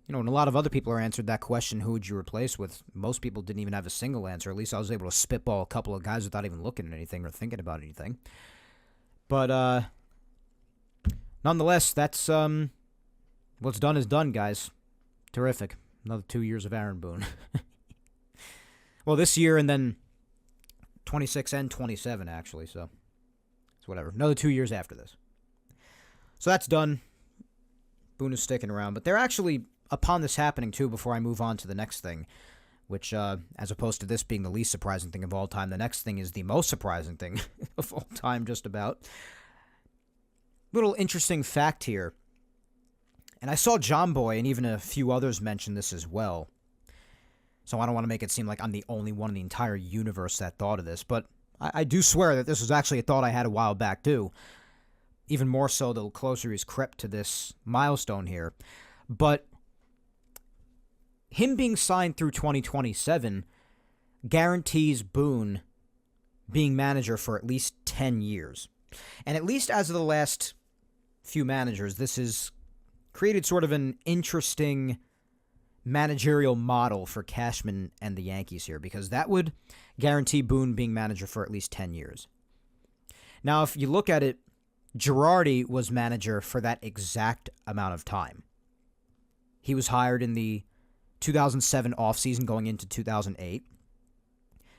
you know, when a lot of other people are answered that question, who would you replace with, most people didn't even have a single answer. At least I was able to spitball a couple of guys without even looking at anything or thinking about anything. But nonetheless, that's what's done is done, guys. Terrific. Another 2 years of Aaron Boone. Well, this year and then 26 and 27, actually. So it's whatever. Another 2 years after this. So that's done. Boone is sticking around. But they're actually, upon this happening, too, before I move on to the next thing, which, as opposed to this being the least surprising thing of all time, the next thing is the most surprising thing of all time, just about. Little interesting fact here. And I saw John Boy and even a few others mention this as well. So I don't want to make it seem like I'm the only one in the entire universe that thought of this, but I do swear that this was actually a thought I had a while back too. Even more so the closer he's crept to this milestone here. But him being signed through 2027 guarantees Boone being manager for at least 10 years. And at least as of the last few managers, this has created sort of an interesting managerial model for Cashman and the Yankees here, because that would guarantee Boone being manager for at least 10 years. Now, if you look at it, Girardi was manager for that exact amount of time. He was hired in the 2007 offseason going into 2008,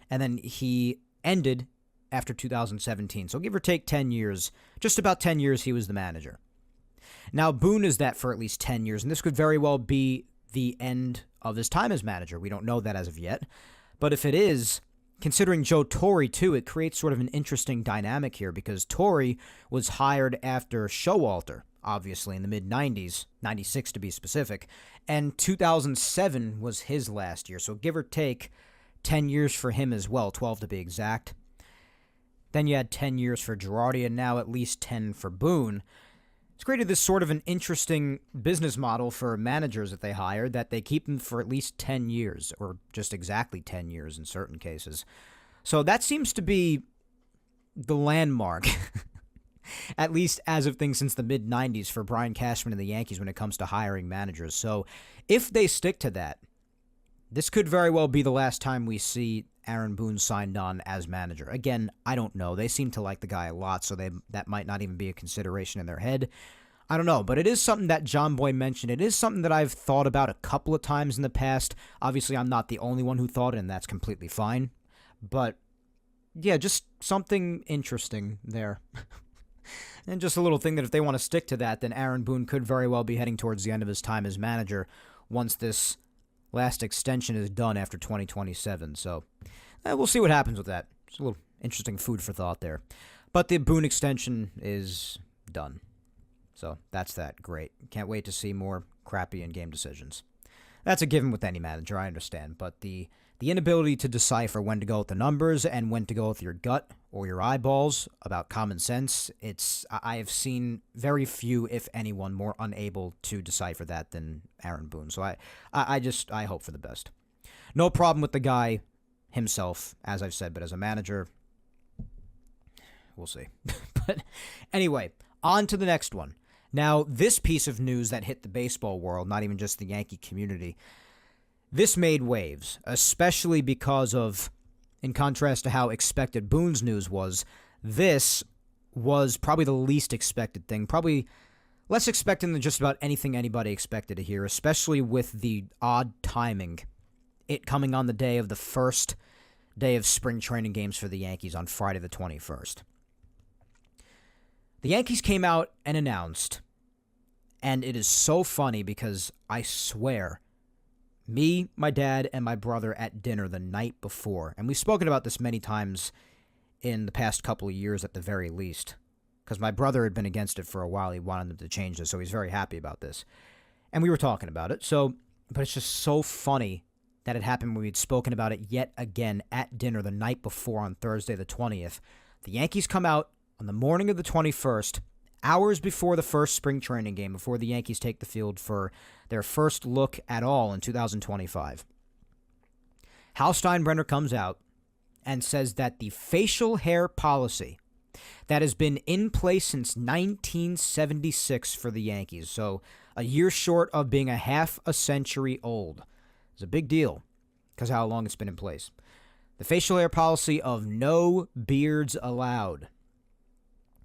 and then he ended after 2017. So give or take 10 years, just about 10 years he was the manager. Now, Boone is that for at least 10 years, and this could very well be the end of his time as manager. We don't know that as of yet. But if it is, considering Joe Torre, too, it creates sort of an interesting dynamic here, because Torre was hired after Showalter, obviously, in the mid-90s, 96 to be specific, and 2007 was his last year. So give or take 10 years for him as well, 12 to be exact. Then you had 10 years for Girardi, and now at least 10 for Boone. It's created this sort of an interesting business model for managers that they hire, that they keep them for at least 10 years, or just exactly 10 years in certain cases. So that seems to be the landmark, at least as of things since the mid-90s for Brian Cashman and the Yankees when it comes to hiring managers. So if they stick to that, this could very well be the last time we see Aaron Boone signed on as manager. Again, I don't know. They seem to like the guy a lot, so that might not even be a consideration in their head. I don't know, but it is something that John Boy mentioned. It is something that I've thought about a couple of times in the past. Obviously, I'm not the only one who thought it, and that's completely fine. But, yeah, just something interesting there. And just a little thing that if they want to stick to that, then Aaron Boone could very well be heading towards the end of his time as manager once this last extension is done after 2027. So we'll see what happens with that. It's a little interesting food for thought there. But the Boone extension is done. So that's that. Great. Can't wait to see more crappy in-game decisions. That's a given with any manager, I understand. But the inability to decipher when to go with the numbers and when to go with your gut or your eyeballs about common sense, I have seen very few, if anyone, more unable to decipher that than Aaron Boone. So I hope for the best. No problem with the guy himself, as I've said, but as a manager, we'll see. But anyway, on to the next one. Now, this piece of news that hit the baseball world, not even just the Yankee community, this made waves, especially because of, in contrast to how expected Boone's news was, this was probably the least expected thing, probably less expected than just about anything anybody expected to hear, especially with the odd timing, it coming on the day of the first day of spring training games for the Yankees on Friday the 21st. The Yankees came out and announced, and it is so funny because I swear, me, my dad, and my brother at dinner the night before, and we've spoken about this many times in the past couple of years at the very least, because my brother had been against it for a while. He wanted them to change this, so he's very happy about this. And we were talking about it, but it's just so funny that it happened when we'd spoken about it yet again at dinner the night before on Thursday the 20th. The Yankees come out on the morning of the 21st, hours before the first spring training game, before the Yankees take the field for their first look at all in 2025. Hal Steinbrenner comes out and says that the facial hair policy that has been in place since 1976 for the Yankees, so a year short of being a half a century old, is a big deal because how long it's been in place. The facial hair policy of no beards allowed.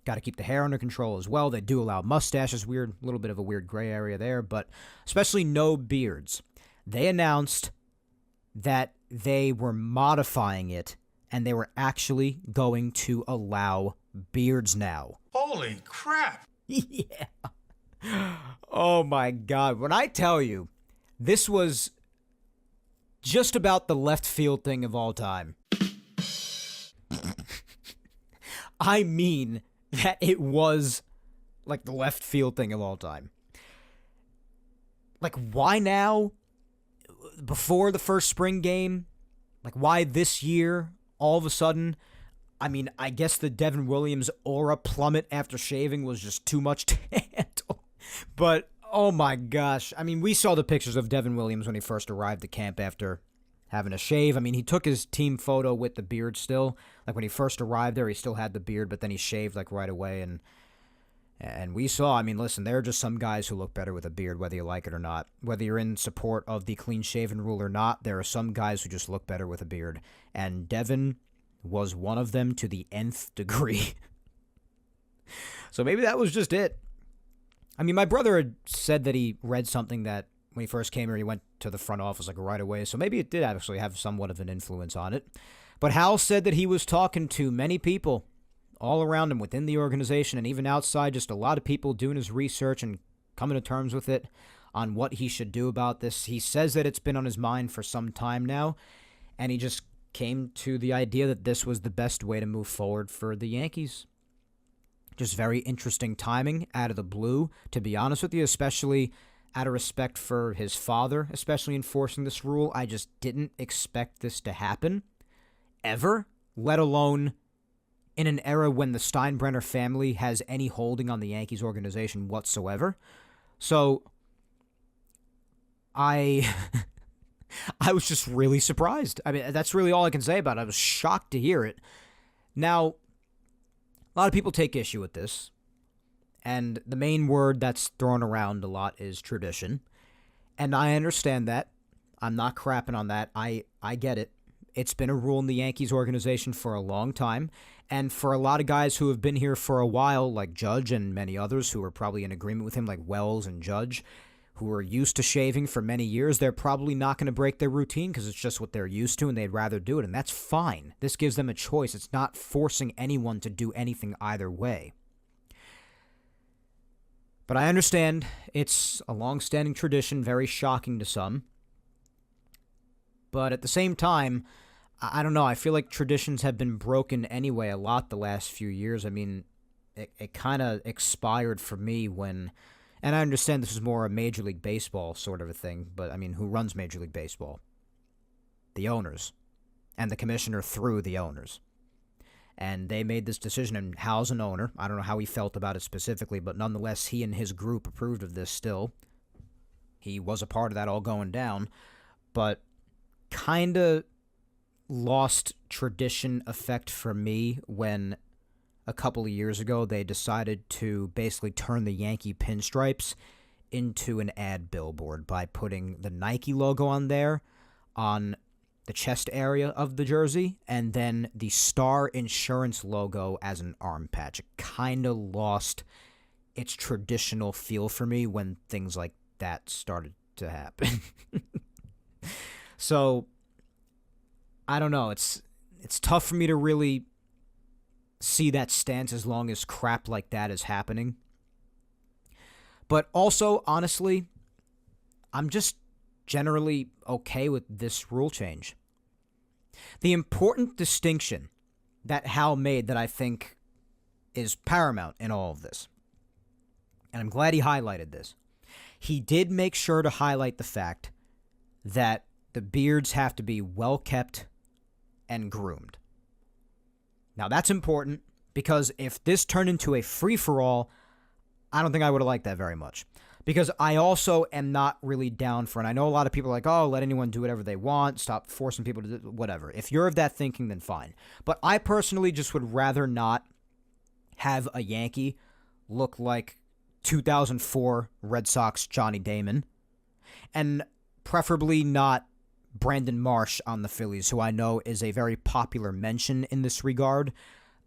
Got to keep the hair under control as well. They do allow mustaches, weird, a little bit of a weird gray area there, but especially no beards. They announced that they were modifying it, and they were actually going to allow beards now. Holy crap! Yeah. Oh my God. When I tell you, this was just about the left field thing of all time. I mean that it was like the left field thing of all time. Like, why now? Before the first spring game? Like, why this year? All of a sudden? I mean, I guess the Devin Williams aura plummet after shaving was just too much to handle. But, oh my gosh. I mean, we saw the pictures of Devin Williams when he first arrived at camp after having a shave. I mean, he took his team photo with the beard still. Like, when he first arrived there, he still had the beard, but then he shaved, like, right away. And we saw, I mean, listen, there are just some guys who look better with a beard, whether you like it or not. Whether you're in support of the clean-shaven rule or not, there are some guys who just look better with a beard. And Devin was one of them to the nth degree. So maybe that was just it. I mean, my brother had said that he read something that when he first came here, he went to the front office like right away. So maybe it did actually have somewhat of an influence on it. But Hal said that he was talking to many people all around him within the organization and even outside, just a lot of people doing his research and coming to terms with it on what he should do about this. He says that it's been on his mind for some time now, and he just came to the idea that this was the best way to move forward for the Yankees. Just very interesting timing out of the blue, to be honest with you, especially out of respect for his father, especially enforcing this rule. I just didn't expect this to happen, ever, let alone in an era when the Steinbrenner family has any holding on the Yankees organization whatsoever. So, I was just really surprised. I mean, that's really all I can say about it. I was shocked to hear it. Now, a lot of people take issue with this, and the main word that's thrown around a lot is tradition. And I understand that. I'm not crapping on that. I get it. It's been a rule in the Yankees organization for a long time, and for a lot of guys who have been here for a while, like Judge and many others who are probably in agreement with him, like Wells and Judge, who are used to shaving for many years, they're probably not going to break their routine because it's just what they're used to and they'd rather do it, and that's fine. This gives them a choice. It's not forcing anyone to do anything either way. But I understand it's a long-standing tradition, very shocking to some. But at the same time, I don't know, I feel like traditions have been broken anyway a lot the last few years. I mean, it kind of expired for me when, and I understand this is more a Major League Baseball sort of a thing, but I mean, who runs Major League Baseball? The owners. And the commissioner through the owners. And they made this decision, and Hal's an owner. I don't know how he felt about it specifically, but nonetheless, he and his group approved of this still. He was a part of that all going down, but kind of lost tradition effect for me when a couple of years ago they decided to basically turn the Yankee pinstripes into an ad billboard by putting the Nike logo on there on the chest area of the jersey and then the Star Insurance logo as an arm patch. It kind of lost its traditional feel for me when things like that started to happen. So I don't know. It's tough for me to really see that stance as long as crap like that is happening. But also, honestly, I'm just generally okay with this rule change. The important distinction that Hal made that I think is paramount in all of this, and I'm glad he highlighted this, he did make sure to highlight the fact that the beards have to be well kept and groomed. Now, that's important because if this turned into a free-for-all, I don't think I would have liked that very much. Because I also am not really down for, and I know a lot of people are like, oh, let anyone do whatever they want, stop forcing people to do whatever. If you're of that thinking, then fine. But I personally just would rather not have a Yankee look like 2004 Red Sox Johnny Damon, and preferably not Brandon Marsh on the Phillies, who I know is a very popular mention in this regard,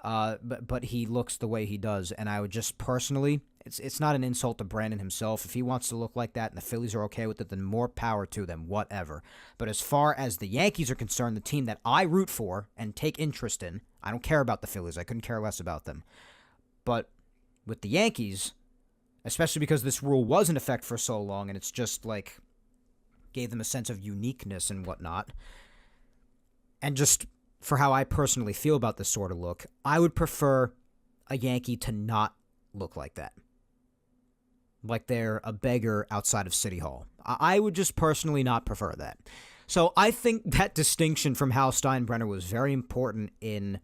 but he looks the way he does, and I would just personally, it's not an insult to Brandon himself. If he wants to look like that and the Phillies are okay with it, then more power to them, whatever. But as far as the Yankees are concerned, the team that I root for and take interest in, I don't care about the Phillies. I couldn't care less about them. But with the Yankees, especially because this rule was in effect for so long, and it's just like gave them a sense of uniqueness and whatnot. And just for how I personally feel about this sort of look, I would prefer a Yankee to not look like that. Like they're a beggar outside of City Hall. I would just personally not prefer that. So I think that distinction from Hal Steinbrenner was very important in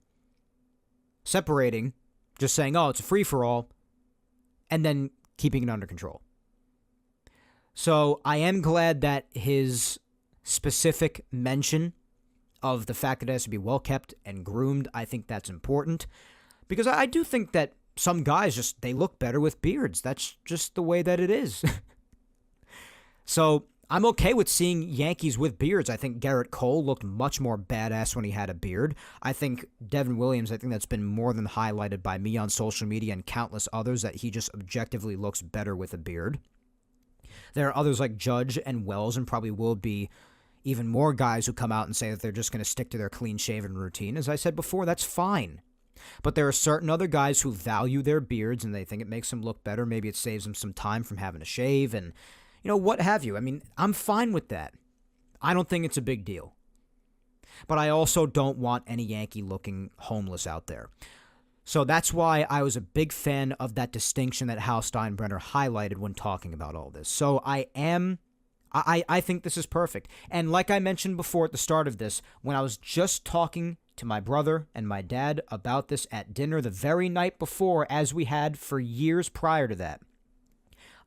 separating, just saying, oh, it's a free-for-all, and then keeping it under control. So I am glad that his specific mention of the fact that it has to be well-kept and groomed, I think that's important. Because I do think that some guys they look better with beards. That's just the way that it is. So I'm okay with seeing Yankees with beards. I think Garrett Cole looked much more badass when he had a beard. I think Devin Williams, I think that's been more than highlighted by me on social media and countless others, that he just objectively looks better with a beard. There are others like Judge and Wells, and probably will be even more guys who come out and say that they're just going to stick to their clean-shaven routine. As I said before, that's fine. But there are certain other guys who value their beards and they think it makes them look better. Maybe it saves them some time from having to shave and, what have you. I mean, I'm fine with that. I don't think it's a big deal. But I also don't want any Yankee looking homeless out there. So that's why I was a big fan of that distinction that Hal Steinbrenner highlighted when talking about all this. So I think this is perfect. And like I mentioned before at the start of this, when I was just talking to my brother and my dad about this at dinner the very night before, as we had for years prior to that,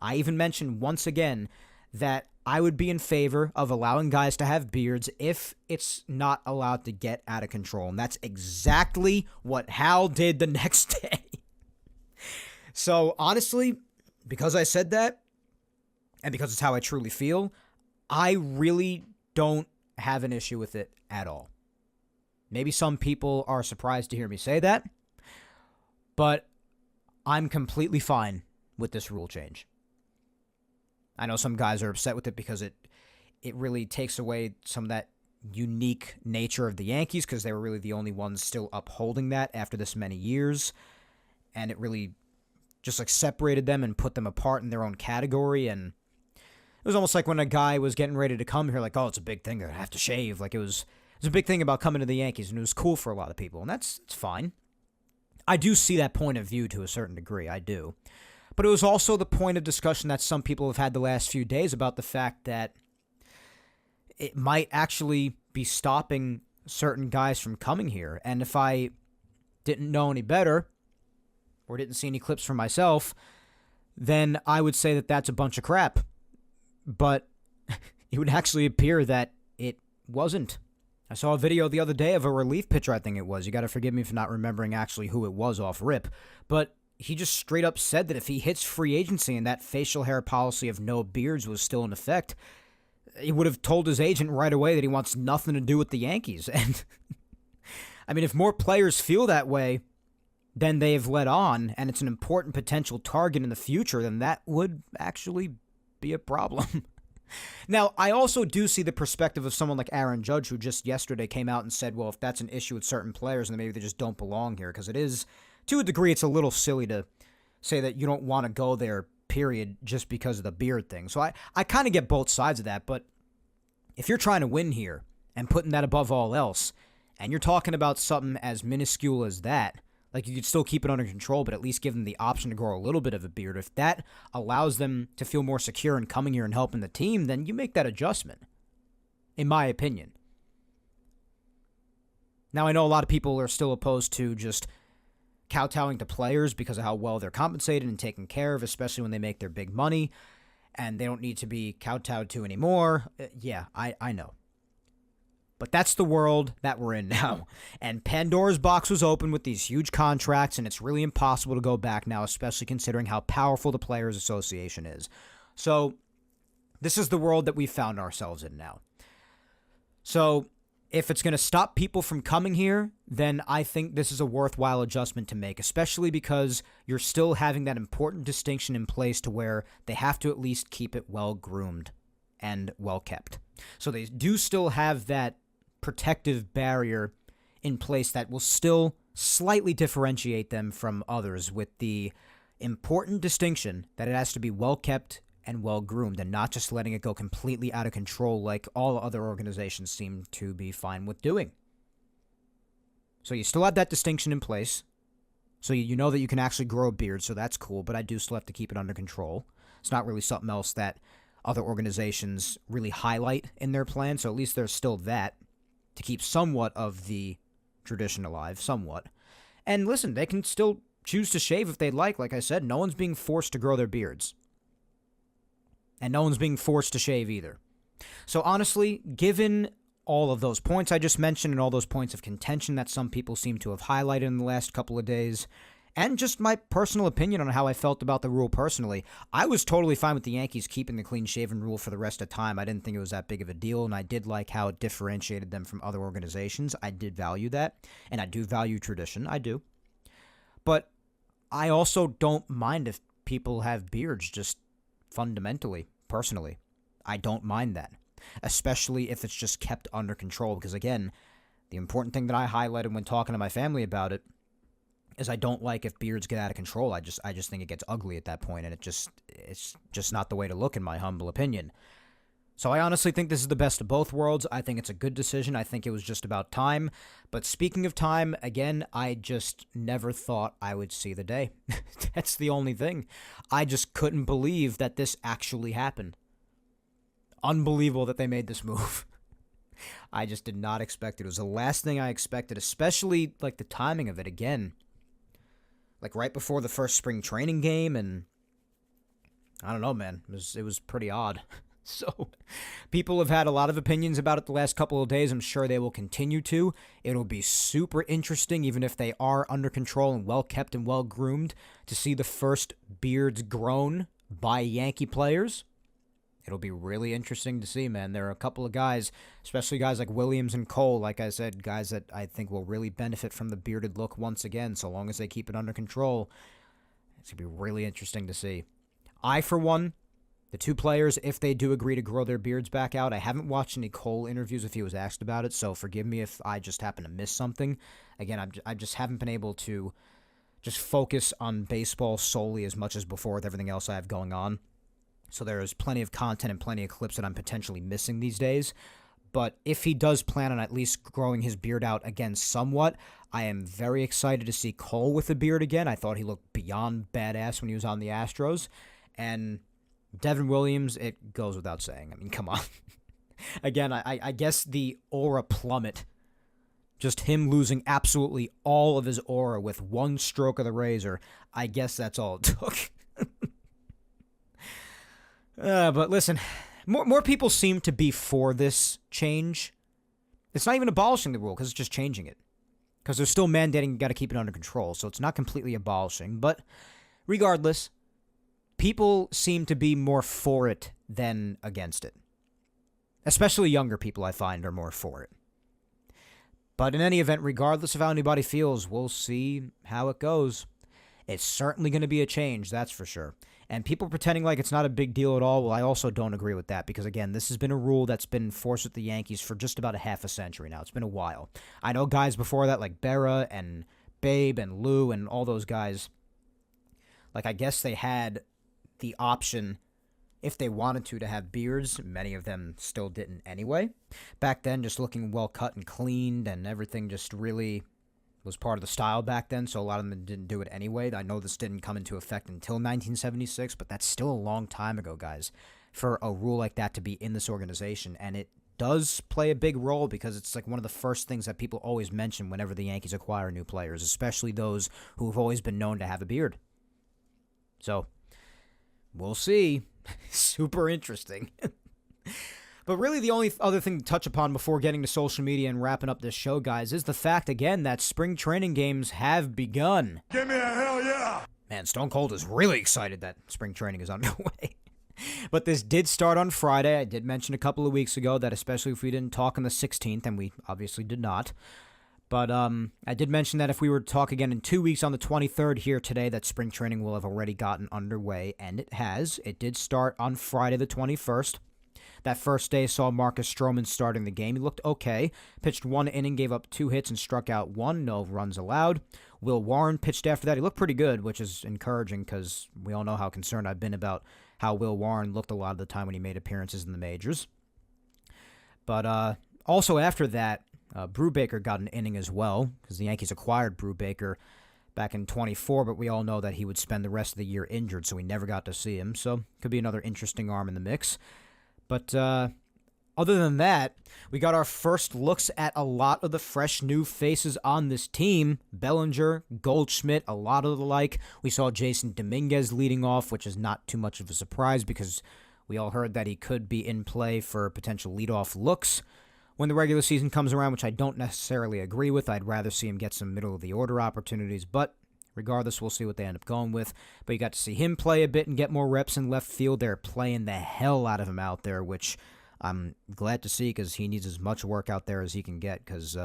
I even mentioned once again that I would be in favor of allowing guys to have beards if it's not allowed to get out of control. And that's exactly what Hal did the next day. So honestly, because I said that, and because it's how I truly feel, I really don't have an issue with it at all. Maybe some people are surprised to hear me say that, but I'm completely fine with this rule change. I know some guys are upset with it because it really takes away some of that unique nature of the Yankees, because they were really the only ones still upholding that after this many years, and it really just separated them and put them apart in their own category. And it was almost like when a guy was getting ready to come here, oh, it's a big thing, I have to shave. It was a big thing about coming to the Yankees, and it was cool for a lot of people, and it's fine. I do see that point of view to a certain degree, I do. But it was also the point of discussion that some people have had the last few days about the fact that it might actually be stopping certain guys from coming here. And if I didn't know any better, or didn't see any clips for myself, then I would say that that's a bunch of crap. But it would actually appear that it wasn't. I saw a video the other day of a relief pitcher, I think it was. You got to forgive me for not remembering actually who it was off rip. But he just straight up said that if he hits free agency and that facial hair policy of no beards was still in effect, he would have told his agent right away that he wants nothing to do with the Yankees. And I mean, if more players feel that way than they've let on, and it's an important potential target in the future, then that would actually be a problem. Now, I also do see the perspective of someone like Aaron Judge, who just yesterday came out and said, well, if that's an issue with certain players, then maybe they just don't belong here, because it is, to a degree, it's a little silly to say that you don't want to go there, period, just because of the beard thing. So I kind of get both sides of that, but if you're trying to win here and putting that above all else, and you're talking about something as minuscule as that, you could still keep it under control, but at least give them the option to grow a little bit of a beard. If that allows them to feel more secure in coming here and helping the team, then you make that adjustment, in my opinion. Now, I know a lot of people are still opposed to just kowtowing to players because of how well they're compensated and taken care of, especially when they make their big money, and they don't need to be kowtowed to anymore. Yeah, I know. But that's the world that we're in now. And Pandora's box was open with these huge contracts, and it's really impossible to go back now, especially considering how powerful the Players Association is. So this is the world that we found ourselves in now. So if it's going to stop people from coming here, then I think this is a worthwhile adjustment to make, especially because you're still having that important distinction in place to where they have to at least keep it well-groomed and well-kept. So they do still have that protective barrier in place that will still slightly differentiate them from others, with the important distinction that it has to be well kept and well-groomed and not just letting it go completely out of control like all other organizations seem to be fine with doing. So you still have that distinction in place. So you know that you can actually grow a beard, so that's cool, but I do still have to keep it under control. It's not really something else that other organizations really highlight in their plan, so at least there's still that to keep somewhat of the tradition alive, somewhat. And listen, they can still choose to shave if they'd like. Like I said, no one's being forced to grow their beards. And no one's being forced to shave either. So honestly, given all of those points I just mentioned and all those points of contention that some people seem to have highlighted in the last couple of days, and just my personal opinion on how I felt about the rule personally, I was totally fine with the Yankees keeping the clean-shaven rule for the rest of the time. I didn't think it was that big of a deal, and I did like how it differentiated them from other organizations. I did value that, and I do value tradition. I do. But I also don't mind if people have beards, just fundamentally, personally. I don't mind that, especially if it's just kept under control, because again, the important thing that I highlighted when talking to my family about it is I don't like if beards get out of control. I just think it gets ugly at that point, and it's just not the way to look, in my humble opinion. So I honestly think this is the best of both worlds. I think it's a good decision. I think it was just about time. But speaking of time, again, I just never thought I would see the day. That's the only thing. I just couldn't believe that this actually happened. Unbelievable that they made this move. I just did not expect it. It was the last thing I expected, especially like the timing of it again. Like right before the first spring training game, and I don't know, man. It was pretty odd. So, people have had a lot of opinions about it the last couple of days. I'm sure they will continue to. It'll be super interesting, even if they are under control and well-kept and well-groomed, to see the first beards grown by Yankee players. It'll be really interesting to see, man. There are a couple of guys, especially guys like Williams and Cole, like I said, guys that I think will really benefit from the bearded look once again, so long as they keep it under control. It's going to be really interesting to see. I, for one, the two players, if they do agree to grow their beards back out, I haven't watched any Cole interviews if he was asked about it, so forgive me if I just happen to miss something. Again, I just haven't been able to just focus on baseball solely as much as before with everything else I have going on. So there is plenty of content and plenty of clips that I'm potentially missing these days. But if he does plan on at least growing his beard out again somewhat, I am very excited to see Cole with a beard again. I thought he looked beyond badass when he was on the Astros. And Devin Williams, it goes without saying. I mean, come on. Again, I guess the aura plummet. Just him losing absolutely all of his aura with one stroke of the razor. I guess that's all it took. But listen, more people seem to be for this change. It's not even abolishing the rule, because it's just changing it. Because they're still mandating you got to keep it under control, so it's not completely abolishing. But regardless, people seem to be more for it than against it. Especially younger people, I find, are more for it. But in any event, regardless of how anybody feels, we'll see how it goes. It's certainly going to be a change, that's for sure. And people pretending like it's not a big deal at all, well, I also don't agree with that. Because, again, this has been a rule that's been enforced with the Yankees for just about a half a century now. It's been a while. I know guys before that like Berra and Babe and Lou and all those guys, like I guess they had the option, if they wanted to have beards. Many of them still didn't anyway. Back then, just looking well cut and cleaned and everything just really was part of the style back then, so a lot of them didn't do it anyway. I know this didn't come into effect until 1976, but that's still a long time ago, guys, for a rule like that to be in this organization. And it does play a big role because it's like one of the first things that people always mention whenever the Yankees acquire new players, especially those who have always been known to have a beard. So, we'll see. Super interesting. But really the only other thing to touch upon before getting to social media and wrapping up this show, guys, is the fact, again, that spring training games have begun. Give me a hell yeah! Man, Stone Cold is really excited that spring training is underway. But this did start on Friday. I did mention a couple of weeks ago that especially if we didn't talk on the 16th, and we obviously did not. But I did mention that if we were to talk again in 2 weeks on the 23rd here today, that spring training will have already gotten underway, and it has. It did start on Friday the 21st. That first day saw Marcus Stroman starting the game. He looked okay. Pitched 1 inning, gave up 2 hits, and struck out 1. No runs allowed. Will Warren pitched after that. He looked pretty good, which is encouraging because we all know how concerned I've been about how Will Warren looked a lot of the time when he made appearances in the majors. But also after that, Brubaker got an inning as well, because the Yankees acquired Brubaker back in 24, but we all know that he would spend the rest of the year injured, so we never got to see him. So could be another interesting arm in the mix. But other than that, we got our first looks at a lot of the fresh new faces on this team. Bellinger, Goldschmidt, a lot of the like. We saw Jason Dominguez leading off, which is not too much of a surprise because we all heard that he could be in play for potential leadoff looks when the regular season comes around, which I don't necessarily agree with. I'd rather see him get some middle-of-the-order opportunities, but regardless, we'll see what they end up going with. But you got to see him play a bit and get more reps in left field. They're playing the hell out of him out there, which I'm glad to see because he needs as much work out there as he can get, because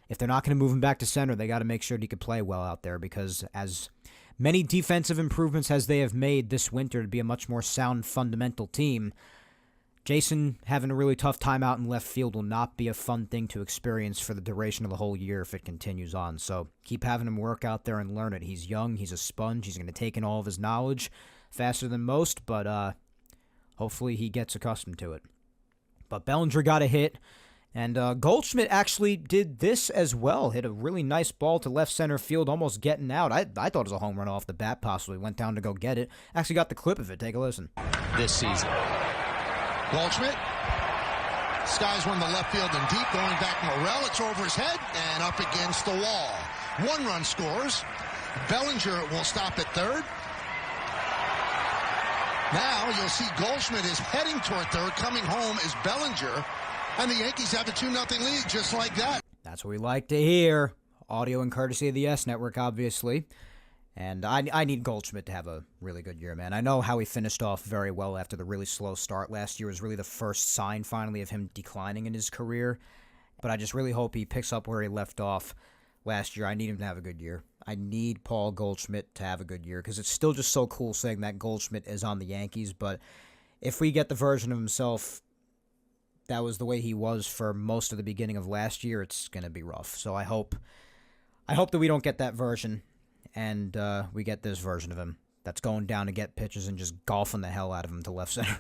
if they're not going to move him back to center, they got to make sure that he can play well out there, because as many defensive improvements as they have made this winter to be a much more sound fundamental team, Jason having a really tough time out in left field will not be a fun thing to experience for the duration of the whole year if it continues on. So keep having him work out there and learn it. He's young. He's a sponge. He's going to take in all of his knowledge faster than most, but hopefully he gets accustomed to it. But Bellinger got a hit, and Goldschmidt actually did this as well. Hit a really nice ball to left center field, almost getting out. I thought it was a home run off the bat, possibly. Went down to go get it. Actually got the clip of it. Take a listen. This season. Goldschmidt skies one to left field and deep, going back Morel. It's over his head and up against the wall. 1 run scores. Bellinger will stop at third. Now you'll see Goldschmidt is heading toward third. Coming home is Bellinger. And the Yankees have a 2-0 lead just like that. That's what we like to hear. Audio and courtesy of the S Network, obviously. And I need Goldschmidt to have a really good year, man. I know how he finished off very well after the really slow start. Last year was really the first sign, finally, of him declining in his career. But I just really hope he picks up where he left off last year. I need him to have a good year. I need Paul Goldschmidt to have a good year, because it's still just so cool saying that Goldschmidt is on the Yankees. But if we get the version of himself that was the way he was for most of the beginning of last year, it's going to be rough. So I hope that we don't get that version, and we get this version of him that's going down to get pitches and just golfing the hell out of him to left center.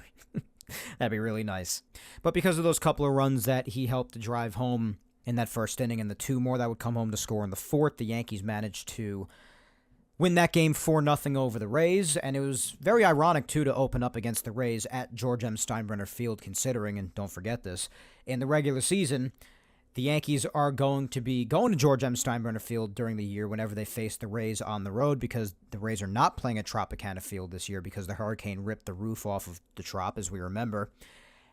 That'd be really nice. But because of those couple of runs that he helped to drive home in that first inning and the 2 more that would come home to score in the 4th, the Yankees managed to win that game 4-0 over the Rays, and it was very ironic, too, to open up against the Rays at George M. Steinbrenner Field, considering, and don't forget this, in the regular season, the Yankees are going to be going to George M. Steinbrenner Field during the year whenever they face the Rays on the road, because the Rays are not playing at Tropicana Field this year because the hurricane ripped the roof off of the Trop, as we remember.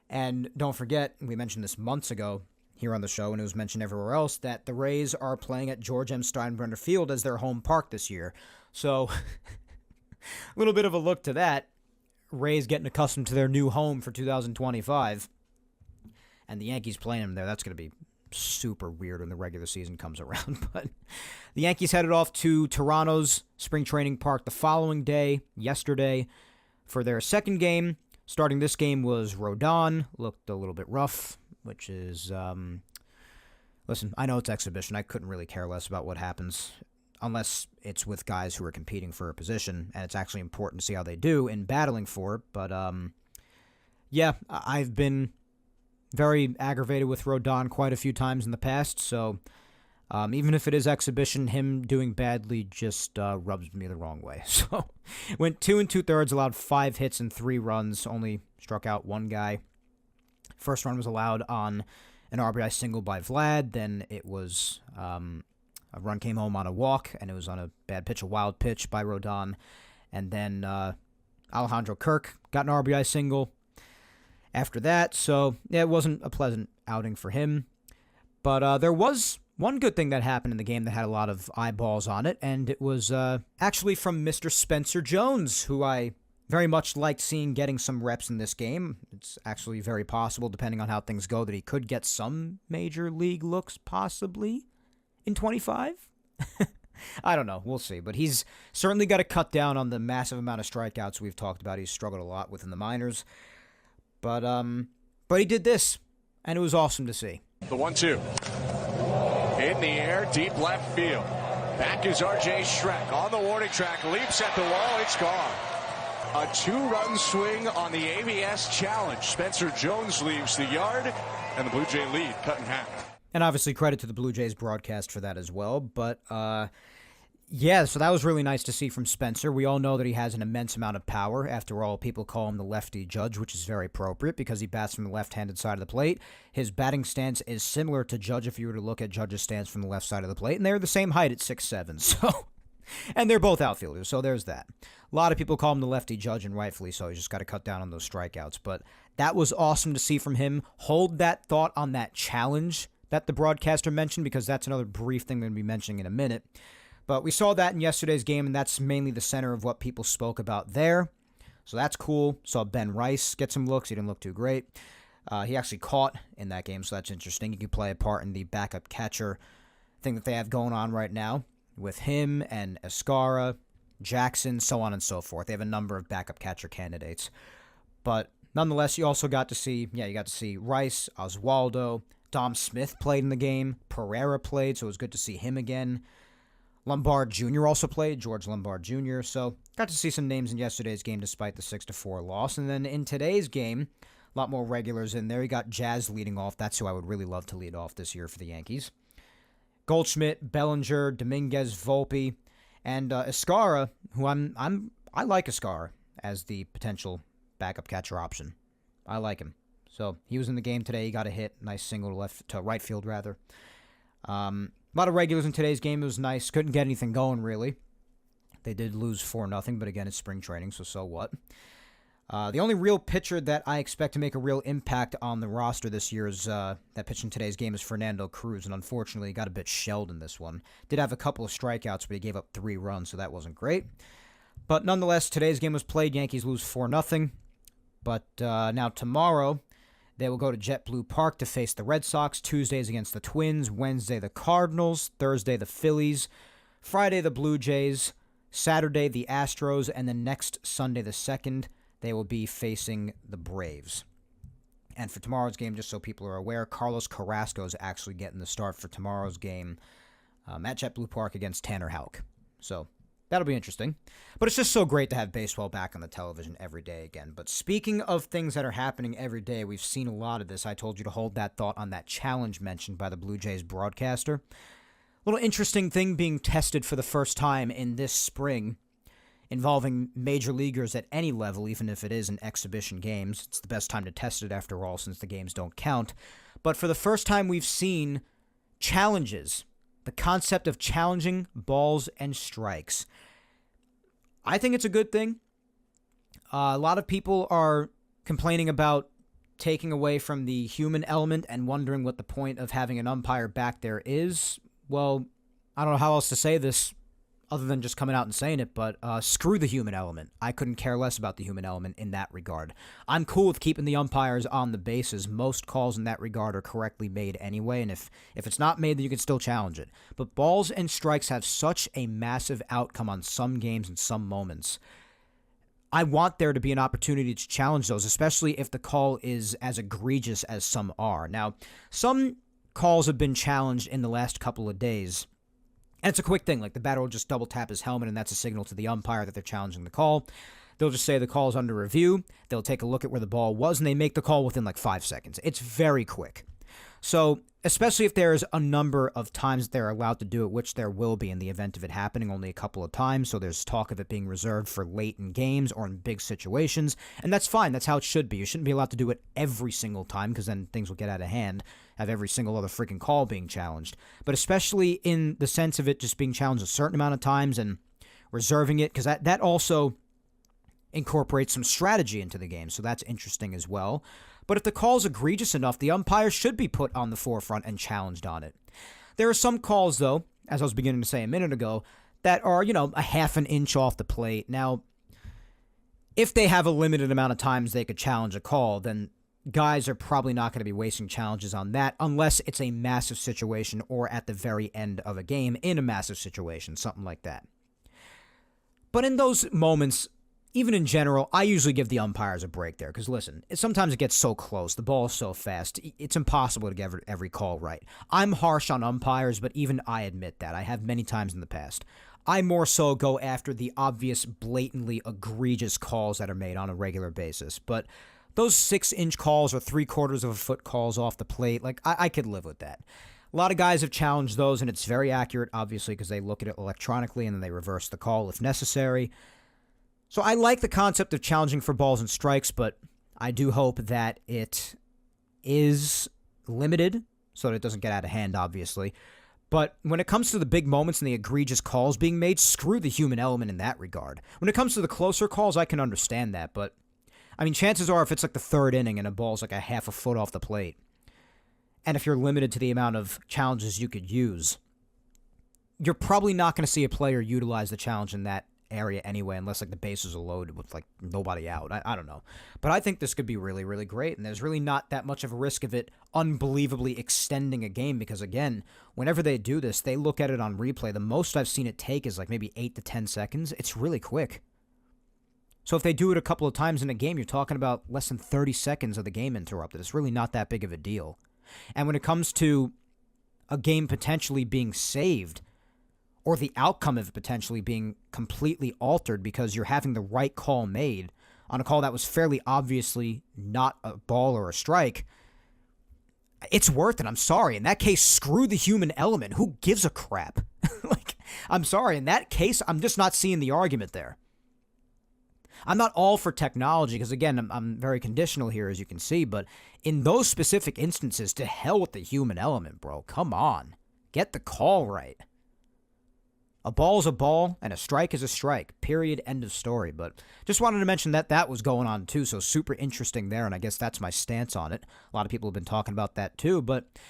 And don't forget, we mentioned this months ago here on the show, and it was mentioned everywhere else, that the Rays are playing at George M. Steinbrenner Field as their home park this year. So, a little bit of a look to that. Rays getting accustomed to their new home for 2025. And the Yankees playing them there. That's going to be super weird when the regular season comes around. But the Yankees headed off to Toronto's spring training park the following day, yesterday, for their second game. Starting this game was Rodon. Looked a little bit rough, which is, listen, I know it's exhibition. I couldn't really care less about what happens unless it's with guys who are competing for a position, and it's actually important to see how they do in battling for it. But, yeah, I've been very aggravated with Rodon quite a few times in the past, so even if it is exhibition, him doing badly just rubs me the wrong way. So, went 2 2/3, allowed 5 hits and 3 runs, only struck out 1 guy. First run was allowed on an RBI single by Vlad. Then it was a run came home on a walk, and it was on a bad pitch, a wild pitch by Rodon. And then Alejandro Kirk got an RBI single after that. So, yeah, it wasn't a pleasant outing for him. But there was one good thing that happened in the game that had a lot of eyeballs on it, and it was actually from Mr. Spencer Jones, who I very much liked seeing getting some reps in this game. It's actually very possible, depending on how things go, that he could get some major league looks possibly in 25. I don't know. We'll see. But he's certainly got to cut down on the massive amount of strikeouts we've talked about. He's struggled a lot within the minors. But he did this, and it was awesome to see. The 1-2. In the air, deep left field. Back is R.J. Schreck on the warning track, leaps at the wall, it's gone. A 2-run swing on the ABS challenge. Spencer Jones leaves the yard, and the Blue Jay lead cut in half. And obviously credit to the Blue Jays broadcast for that as well. But, yeah, so that was really nice to see from Spencer. We all know that he has an immense amount of power. After all, people call him the lefty judge, which is very appropriate because he bats from the left-handed side of the plate. His batting stance is similar to Judge if you were to look at Judge's stance from the left side of the plate, and they're the same height at 6'7", so... And they're both outfielders, so there's that. A lot of people call him the lefty judge, and rightfully so. He's just got to cut down on those strikeouts. But that was awesome to see from him. Hold that thought on that challenge that the broadcaster mentioned, because that's another brief thing we're going to be mentioning in a minute. But we saw that in yesterday's game, and that's mainly the center of what people spoke about there. So that's cool. Saw Ben Rice get some looks. He didn't look too great. He actually caught in that game, so that's interesting. He could play a part in the backup catcher thing that they have going on right now, with him and Escara, Jackson, so on and so forth. They have a number of backup catcher candidates. But nonetheless, you also got to see, Rice, Oswaldo, Dom Smith played in the game, Pereira played, so it was good to see him again. Lombard Jr. also played, George Lombard Jr., so got to see some names in yesterday's game despite the 6-4 loss. And then in today's game, a lot more regulars in there. You got Jazz leading off. That's who I would really love to lead off this year for the Yankees. Goldschmidt, Bellinger, Dominguez, Volpe, and Escara, who I like Escara as the potential backup catcher option. I like him. So he was in the game today. He got a hit, nice single to right field rather. A lot of regulars in today's game. It was nice. Couldn't get anything going really. They did lose 4-0, but again, it's spring training, so what? The only real pitcher that I expect to make a real impact on the roster this year is that pitched in today's game is Fernando Cruz, and unfortunately he got a bit shelled in this one. Did have a couple of strikeouts, but he gave up 3 runs, so that wasn't great. But nonetheless, today's game was played. Yankees lose 4-0. But now tomorrow, they will go to JetBlue Park to face the Red Sox. Tuesdays against the Twins, Wednesday the Cardinals, Thursday the Phillies, Friday the Blue Jays, Saturday the Astros, and then next Sunday the 2nd, they will be facing the Braves. And for tomorrow's game, just so people are aware, Carlos Carrasco is actually getting the start for tomorrow's game at JetBlue Park against Tanner Houck. So that'll be interesting. But it's just so great to have baseball back on the television every day again. But speaking of things that are happening every day, we've seen a lot of this. I told you to hold that thought on that challenge mentioned by the Blue Jays broadcaster. A little interesting thing being tested for the first time in this spring, involving major leaguers at any level, even if it is in exhibition games. It's the best time to test it, after all, since the games don't count. But for the first time, we've seen challenges, the concept of challenging balls and strikes. I think it's a good thing. A lot of people are complaining about taking away from the human element and wondering what the point of having an umpire back there is. Well, I don't know how else to say this other than just coming out and saying it, but screw the human element. I couldn't care less about the human element in that regard. I'm cool with keeping the umpires on the bases. Most calls in that regard are correctly made anyway, and if it's not made, then you can still challenge it. But balls and strikes have such a massive outcome on some games and some moments. I want there to be an opportunity to challenge those, especially if the call is as egregious as some are. Now, some calls have been challenged in the last couple of days, and it's a quick thing, like the batter will just double tap his helmet, and that's a signal to the umpire that they're challenging the call. They'll just say the call is under review. They'll take a look at where the ball was, and they make the call within like 5 seconds. It's very quick. So, especially if there's a number of times they're allowed to do it, which there will be in the event of it happening only a couple of times, so there's talk of it being reserved for late in games or in big situations, and that's fine. That's how it should be. You shouldn't be allowed to do it every single time, because then things will get out of hand, have every single other freaking call being challenged. But especially in the sense of it just being challenged a certain amount of times and reserving it, because that also incorporates some strategy into the game, so that's interesting as well. But if the call's egregious enough, the umpire should be put on the forefront and challenged on it. There are some calls, though, as I was beginning to say a minute ago, that are, a half an inch off the plate. Now, if they have a limited amount of times they could challenge a call, then guys are probably not going to be wasting challenges on that unless it's a massive situation or at the very end of a game in a massive situation, something like that. But in those moments, even in general, I usually give the umpires a break there, because listen, sometimes it gets so close, the ball is so fast, it's impossible to get every call right. I'm harsh on umpires, but even I admit that. I have many times in the past. I more so go after the obvious, blatantly egregious calls that are made on a regular basis. But those 6-inch calls or 3/4 of a foot calls off the plate, like, I could live with that. A lot of guys have challenged those, and it's very accurate, obviously, because they look at it electronically and then they reverse the call if necessary. So I like the concept of challenging for balls and strikes, but I do hope that it is limited so that it doesn't get out of hand, obviously. But when it comes to the big moments and the egregious calls being made, screw the human element in that regard. When it comes to the closer calls, I can understand that, but I mean, chances are if it's like the 3rd inning and a ball's like a half a foot off the plate, and if you're limited to the amount of challenges you could use, you're probably not going to see a player utilize the challenge in that area anyway, unless like the bases are loaded with like nobody out. I don't know. But I think this could be really, really great, and there's really not that much of a risk of it unbelievably extending a game because, again, whenever they do this, they look at it on replay. The most I've seen it take is like maybe 8 to 10 seconds. It's really quick. So if they do it a couple of times in a game, you're talking about less than 30 seconds of the game interrupted. It's really not that big of a deal. And when it comes to a game potentially being saved, or the outcome of it potentially being completely altered because you're having the right call made on a call that was fairly obviously not a ball or a strike, it's worth it. I'm sorry. In that case, screw the human element. Who gives a crap? Like, I'm sorry. In that case, I'm just not seeing the argument there. I'm not all for technology because, again, I'm very conditional here, as you can see, but in those specific instances, to hell with the human element, bro. Come on. Get the call right. A ball's a ball, and a strike is a strike. Period. End of story. But just wanted to mention that that was going on, too, so super interesting there, and I guess that's my stance on it. A lot of people have been talking about that, too, but a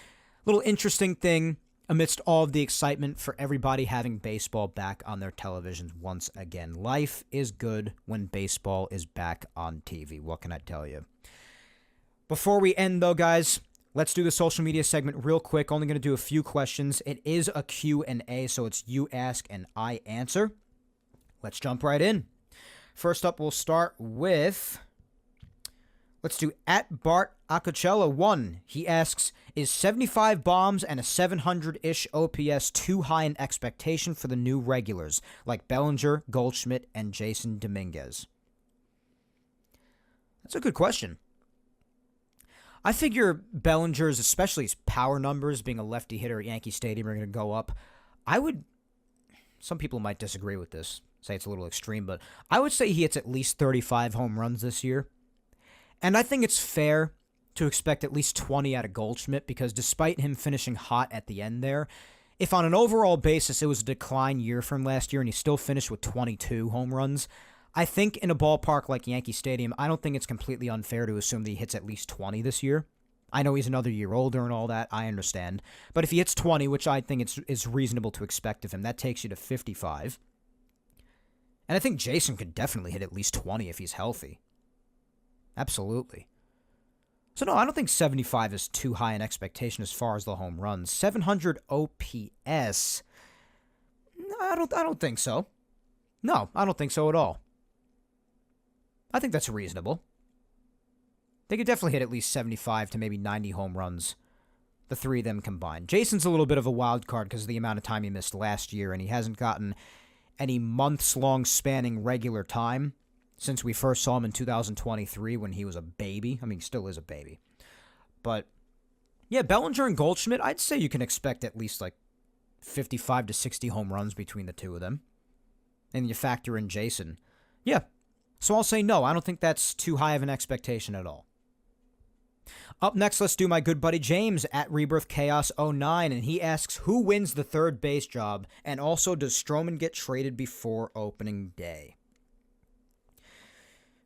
little interesting thing amidst all of the excitement for everybody having baseball back on their televisions once again. Life is good when baseball is back on TV. What can I tell you? Before we end, though, guys, let's do the social media segment real quick. Only going to do a few questions. It is a Q&A, so it's you ask and I answer. Let's jump right in. First up, we'll start with, let's do at Bart Acocella 1. He asks, is 75 bombs and a 700-ish OPS too high an expectation for the new regulars, like Bellinger, Goldschmidt, and Jason Dominguez? That's a good question. I figure Bellinger's, especially his power numbers, being a lefty hitter at Yankee Stadium, are going to go up. Some people might disagree with this, say it's a little extreme, but I would say he hits at least 35 home runs this year. And I think it's fair to expect at least 20 out of Goldschmidt because despite him finishing hot at the end there, if on an overall basis it was a decline year from last year and he still finished with 22 home runs, I think in a ballpark like Yankee Stadium, I don't think it's completely unfair to assume that he hits at least 20 this year. I know he's another year older and all that, I understand. But if he hits 20, which I think is reasonable to expect of him, that takes you to 55. And I think Jason could definitely hit at least 20 if he's healthy. Absolutely. So no, I don't think 75 is too high an expectation as far as the home runs. 700 OPS, I don't think so. No, I don't think so at all. I think that's reasonable. They could definitely hit at least 75 to maybe 90 home runs, the three of them combined. Jason's a little bit of a wild card because of the amount of time he missed last year, and he hasn't gotten any months-long spanning regular time since we first saw him in 2023 when he was a baby. I mean, he still is a baby. But, yeah, Bellinger and Goldschmidt, I'd say you can expect at least like 55 to 60 home runs between the two of them. And you factor in Jason. Yeah. So I'll say no. I don't think that's too high of an expectation at all. Up next, let's do my good buddy James at Rebirth Chaos 09, and he asks, who wins the third base job, and also does Stroman get traded before opening day?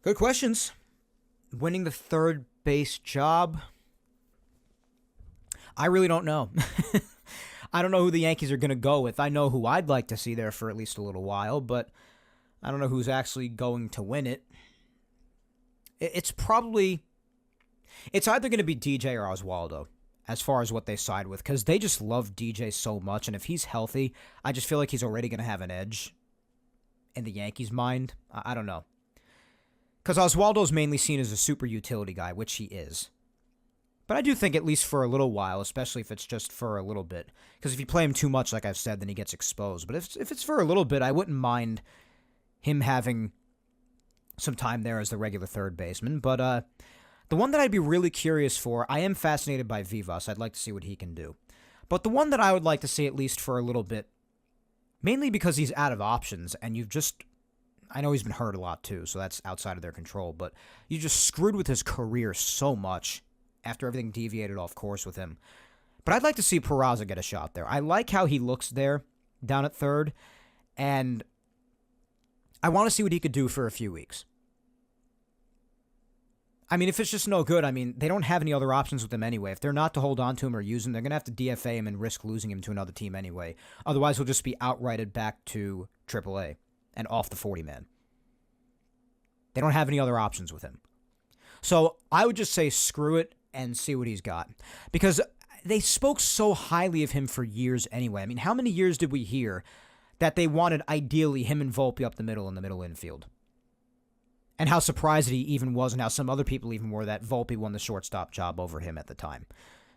Good questions. Winning the third base job? I really don't know. I don't know who the Yankees are going to go with. I know who I'd like to see there for at least a little while, but I don't know who's actually going to win it. It's either going to be DJ or Oswaldo as far as what they side with, because they just love DJ so much, and if he's healthy, I just feel like he's already going to have an edge in the Yankees' mind. I don't know. Because Oswaldo's mainly seen as a super utility guy, which he is. But I do think at least for a little while, especially if it's just for a little bit. Because if you play him too much, like I've said, then he gets exposed. But if it's for a little bit, I wouldn't mind him having some time there as the regular third baseman. But the one that I'd be really curious for, I am fascinated by Vivas. I'd like to see what he can do. But the one that I would like to see at least for a little bit, mainly because he's out of options, and I know he's been hurt a lot too, so that's outside of their control, but you just screwed with his career so much after everything deviated off course with him. But I'd like to see Peraza get a shot there. I like how he looks there, down at third, and I want to see what he could do for a few weeks. I mean, if it's just no good, I mean, they don't have any other options with him anyway. If they're not to hold on to him or use him, they're going to have to DFA him and risk losing him to another team anyway. Otherwise, he'll just be outrighted back to AAA and off the 40-man. They don't have any other options with him. So I would just say screw it and see what he's got. Because they spoke so highly of him for years anyway. I mean, how many years did we hear that they wanted, ideally, him and Volpe up the middle in the middle infield? And how surprised he even was, and how some other people even were, that Volpe won the shortstop job over him at the time.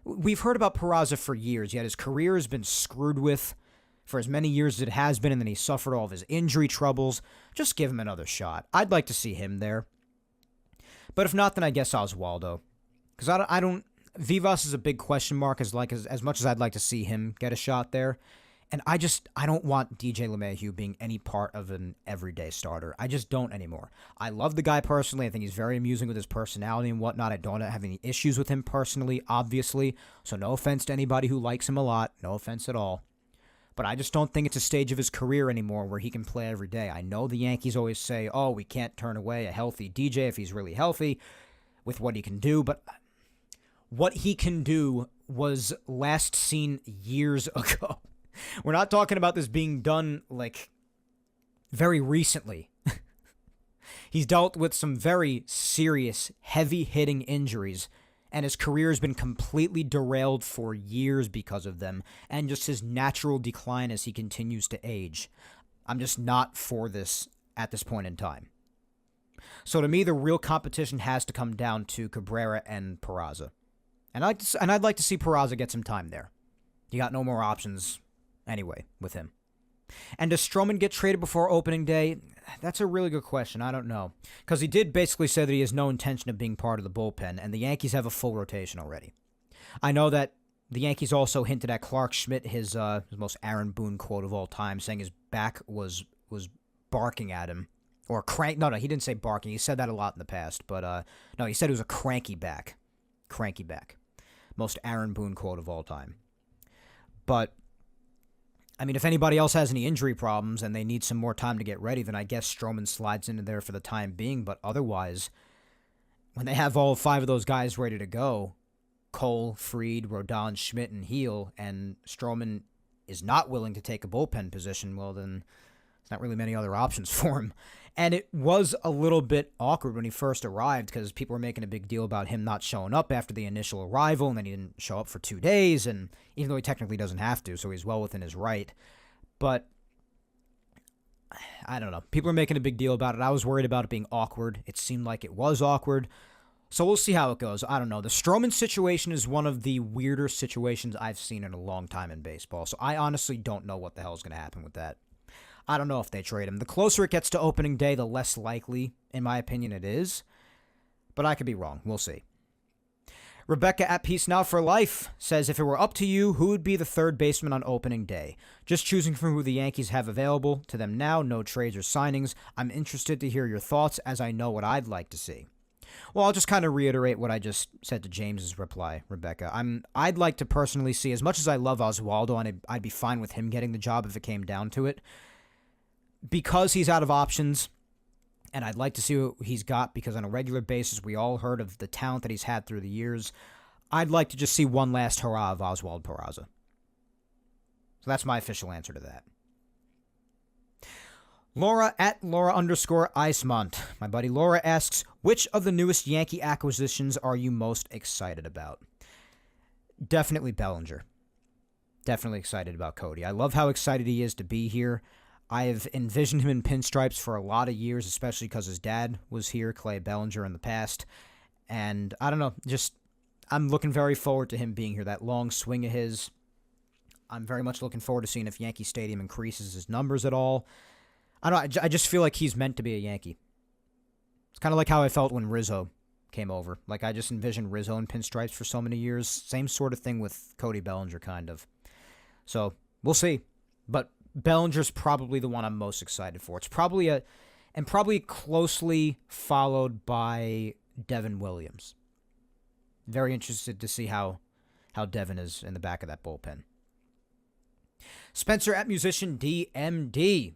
We've heard about Peraza for years, yet his career has been screwed with for as many years as it has been, and then he suffered all of his injury troubles. Just give him another shot. I'd like to see him there. But if not, then I guess Oswaldo. Because I don't... Vivas is a big question mark, as much as I'd like to see him get a shot there. And I don't want DJ LeMahieu being any part of an everyday starter. I just don't anymore. I love the guy personally. I think he's very amusing with his personality and whatnot. I don't have any issues with him personally, obviously. So no offense to anybody who likes him a lot. No offense at all. But I just don't think it's a stage of his career anymore where he can play every day. I know the Yankees always say, oh, we can't turn away a healthy DJ if he's really healthy with what he can do. But what he can do was last seen years ago. We're not talking about this being done, like, very recently. He's dealt with some very serious, heavy-hitting injuries, and his career has been completely derailed for years because of them, and just his natural decline as he continues to age. I'm just not for this at this point in time. So to me, the real competition has to come down to Cabrera and Peraza. And I'd like to see Peraza get some time there. You got no more options anyway with him. And does Stroman get traded before opening day? That's a really good question. I don't know. Because he did basically say that he has no intention of being part of the bullpen, and the Yankees have a full rotation already. I know that the Yankees also hinted at Clark Schmidt, his most Aaron Boone quote of all time, saying his back was barking at him. Or crank. No, he didn't say barking. He said that a lot in the past. But no, he said it was a cranky back. Cranky back. Most Aaron Boone quote of all time. But I mean, if anybody else has any injury problems and they need some more time to get ready, then I guess Stroman slides into there for the time being. But otherwise, when they have all 5 of those guys ready to go, Cole, Fried, Rodon, Schmidt, and Heel, and Stroman is not willing to take a bullpen position, well, then there's not really many other options for him. And it was a little bit awkward when he first arrived because people were making a big deal about him not showing up after the initial arrival, and then he didn't show up for 2 days, and even though he technically doesn't have to, so he's well within his right. But I don't know. People are making a big deal about it. I was worried about it being awkward. It seemed like it was awkward. So we'll see how it goes. I don't know. The Stroman situation is one of the weirder situations I've seen in a long time in baseball, so I honestly don't know what the hell is going to happen with that. I don't know if they trade him. The closer it gets to opening day, the less likely, in my opinion, it is. But I could be wrong. We'll see. Rebecca at Peace Now for Life says, if it were up to you, who would be the third baseman on opening day? Just choosing from who the Yankees have available to them now, no trades or signings. I'm interested to hear your thoughts as I know what I'd like to see. Well, I'll just kind of reiterate what I just said to James's reply, Rebecca. I'd like to personally see, as much as I love Oswaldo, and I'd be fine with him getting the job if it came down to it, because he's out of options, and I'd like to see what he's got, because on a regular basis, we all heard of the talent that he's had through the years. I'd like to just see one last hurrah of Oswald Peraza. So that's my official answer to that. Laura at Laura_Icemont. My buddy Laura asks, which of the newest Yankee acquisitions are you most excited about? Definitely Bellinger. Definitely excited about Cody. I love how excited he is to be here. I've envisioned him in pinstripes for a lot of years, especially because his dad was here, Clay Bellinger, in the past. And I don't know, just I'm looking very forward to him being here. That long swing of his, I'm very much looking forward to seeing if Yankee Stadium increases his numbers at all. I don't know, I just feel like he's meant to be a Yankee. It's kind of like how I felt when Rizzo came over. Like, I just envisioned Rizzo in pinstripes for so many years. Same sort of thing with Cody Bellinger, kind of. So, we'll see. But Bellinger's probably the one I'm most excited for. It's probably probably closely followed by Devin Williams. Very interested to see how Devin is in the back of that bullpen. Spencer at Musician DMD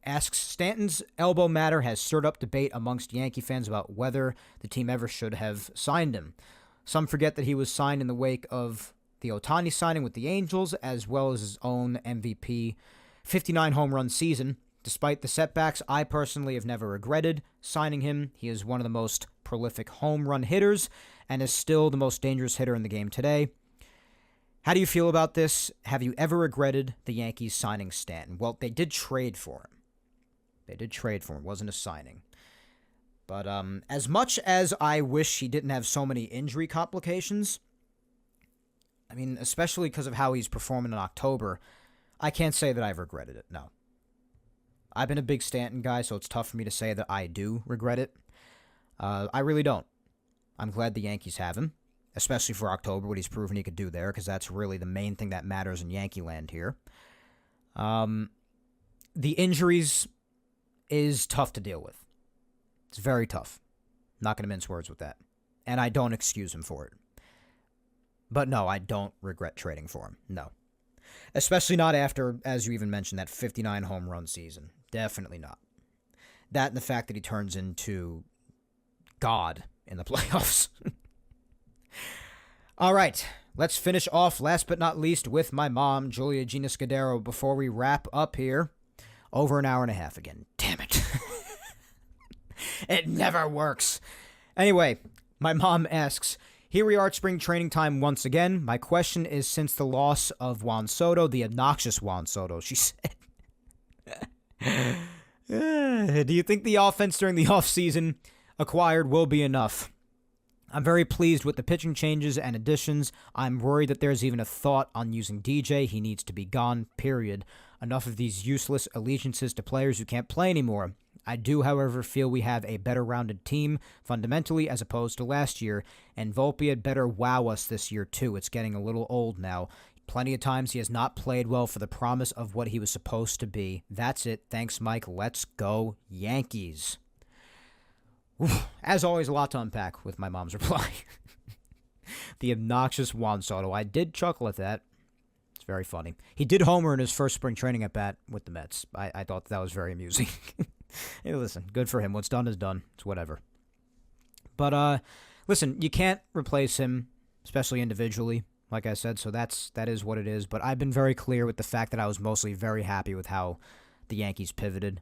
asks, Stanton's elbow matter has stirred up debate amongst Yankee fans about whether the team ever should have signed him. Some forget that he was signed in the wake of the Ohtani signing with the Angels, as well as his own MVP 59 home run season. Despite the setbacks, I personally have never regretted signing him. He is one of the most prolific home run hitters and is still the most dangerous hitter in the game today. How do you feel about this? Have you ever regretted the Yankees signing Stanton? Well, they did trade for him. It wasn't a signing. But as much as I wish he didn't have so many injury complications, I mean, especially because of how he's performing in October, I can't say that I've regretted it, no. I've been a big Stanton guy, so it's tough for me to say that I do regret it. I really don't. I'm glad the Yankees have him, especially for October, what he's proven he could do there, because that's really the main thing that matters in Yankee land here. The injuries is tough to deal with. It's very tough. Not going to mince words with that. And I don't excuse him for it. But no, I don't regret trading for him. No. Especially not after, as you even mentioned, that 59 home run season. Definitely not. That and the fact that he turns into God in the playoffs. All right, let's finish off, last but not least, with my mom, Julia Gina Scudero, before we wrap up here. Over an hour and a half again. Damn it. It never works. Anyway, my mom asks, here we are at spring training time once again. My question is, since the loss of Juan Soto, the obnoxious Juan Soto, she said, do you think the offense during the offseason acquired will be enough? I'm very pleased with the pitching changes and additions. I'm worried that there's even a thought on using DJ. He needs to be gone, period. Enough of these useless allegiances to players who can't play anymore. I do, however, feel we have a better rounded team, fundamentally, as opposed to last year, and Volpe had better wow us this year, too. It's getting a little old now. Plenty of times he has not played well for the promise of what he was supposed to be. That's it. Thanks, Mike. Let's go, Yankees. Oof. As always, a lot to unpack with my mom's reply. The obnoxious Juan Soto. I did chuckle at that. It's very funny. He did homer in his first spring training at bat with the Mets. I thought that was very amusing. Hey, listen, good for him. What's done is done. It's whatever. But, listen, you can't replace him, especially individually, like I said, so that is what it is. But I've been very clear with the fact that I was mostly very happy with how the Yankees pivoted.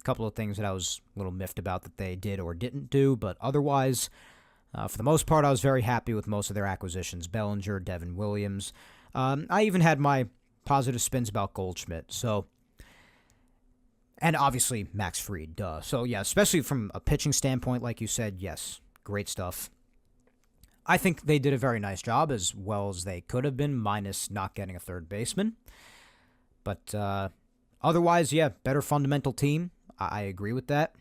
Couple of things that I was a little miffed about that they did or didn't do, but otherwise, for the most part, I was very happy with most of their acquisitions. Bellinger, Devin Williams. I even had my positive spins about Goldschmidt, and obviously Max Fried, duh. So yeah, especially from a pitching standpoint, like you said, yes, great stuff. I think they did a very nice job, as well as they could have been, minus not getting a third baseman. But otherwise, yeah, better fundamental team. I agree with that.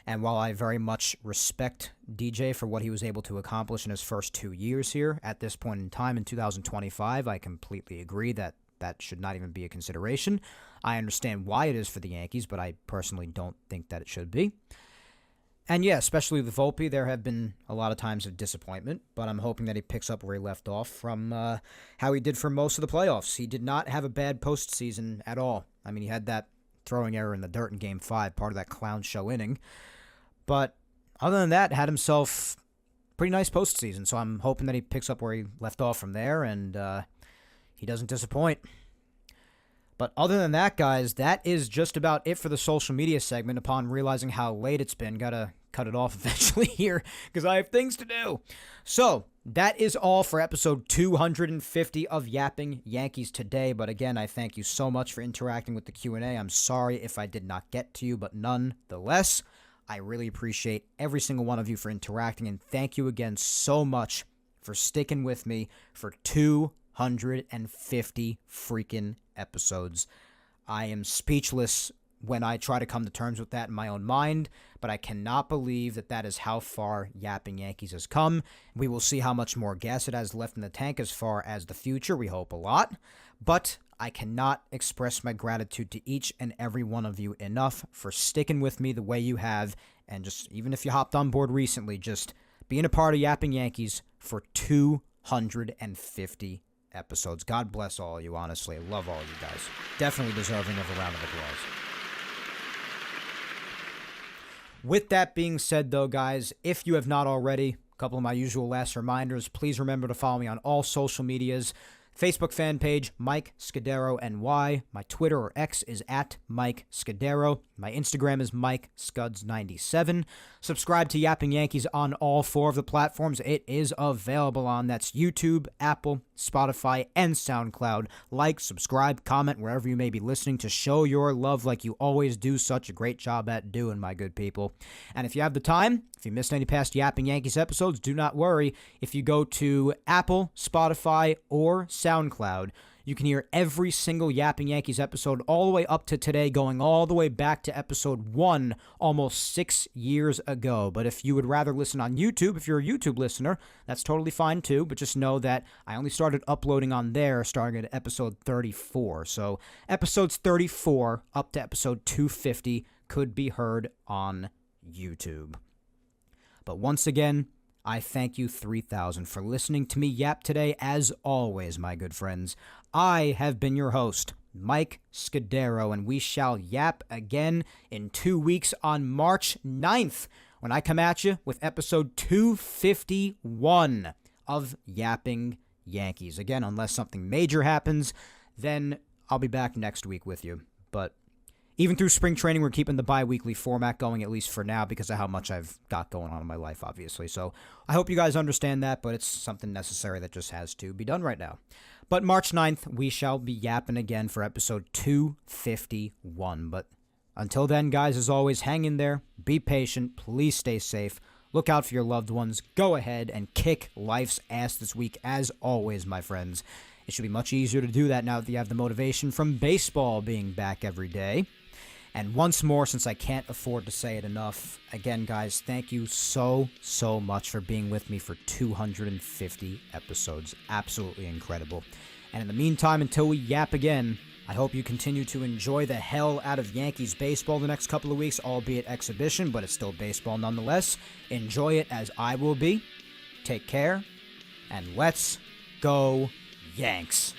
And while I very much respect DJ for what he was able to accomplish in his first 2 years here, at this point in time in 2025, I completely agree that that should not even be a consideration. I understand why it is for the Yankees, but I personally don't think that it should be. And yeah, especially with Volpe, there have been a lot of times of disappointment, but I'm hoping that he picks up where he left off from how he did for most of the playoffs. He did not have a bad postseason at all. I mean, he had that throwing error in the dirt in Game 5, part of that clown show inning. But other than that, had himself pretty nice postseason, so I'm hoping that he picks up where he left off from there, and he doesn't disappoint. But other than that, guys, that is just about it for the social media segment. Upon realizing how late it's been, gotta cut it off eventually here, because I have things to do. So, that is all for episode 250 of Yapping Yankees today. But again, I thank you so much for interacting with the Q&A. I'm sorry if I did not get to you, but nonetheless, I really appreciate every single one of you for interacting, and thank you again so much for sticking with me for 250 freaking episodes. I am speechless when I try to come to terms with that in my own mind, but I cannot believe that that is how far Yapping Yankees has come. We will see how much more gas it has left in the tank as far as the future. We hope a lot, but I cannot express my gratitude to each and every one of you enough for sticking with me the way you have, and just, even if you hopped on board recently, just being a part of Yapping Yankees for 250 episodes. God bless all of you, honestly. I love all of you guys. Definitely deserving of a round of applause. With that being said, though, guys, if you have not already, a couple of my usual last reminders, please remember to follow me on all social medias. Facebook fan page, Mike Scudero NY. My Twitter or X is at Mike Scudero. My Instagram is Mike Scuds97. Subscribe to Yapping Yankees on all 4 of the platforms it is available on. That's YouTube, Apple, Spotify, and SoundCloud. Like, subscribe, comment wherever you may be listening to show your love like you always do such a great job at doing, my good people. And if you have the time, if you missed any past Yapping Yankees episodes, do not worry. If you go to Apple, Spotify, or SoundCloud, you can hear every single Yapping Yankees episode all the way up to today, going all the way back to episode 1 almost 6 years ago. But if you would rather listen on YouTube, if you're a YouTube listener, that's totally fine too. But just know that I only started uploading on there starting at episode 34. So episodes 34 up to episode 250 could be heard on YouTube. But once again, I thank you 3,000 for listening to me yap today. As always, my good friends, I have been your host, Mike Scudero, and we shall yap again in 2 weeks on March 9th when I come at you with episode 251 of Yapping Yankees. Again, unless something major happens, then I'll be back next week with you. But even through spring training, we're keeping the bi-weekly format going, at least for now, because of how much I've got going on in my life, obviously. So I hope you guys understand that, but it's something necessary that just has to be done right now. But March 9th, we shall be yapping again for episode 251. But until then, guys, as always, hang in there, be patient, please stay safe, look out for your loved ones, go ahead and kick life's ass this week, as always, my friends. It should be much easier to do that now that you have the motivation from baseball being back every day. And once more, since I can't afford to say it enough, again, guys, thank you so much for being with me for 250 episodes. Absolutely incredible. And in the meantime, until we yap again, I hope you continue to enjoy the hell out of Yankees baseball the next couple of weeks, albeit exhibition, but it's still baseball nonetheless. Enjoy it as I will be. Take care, and let's go Yanks.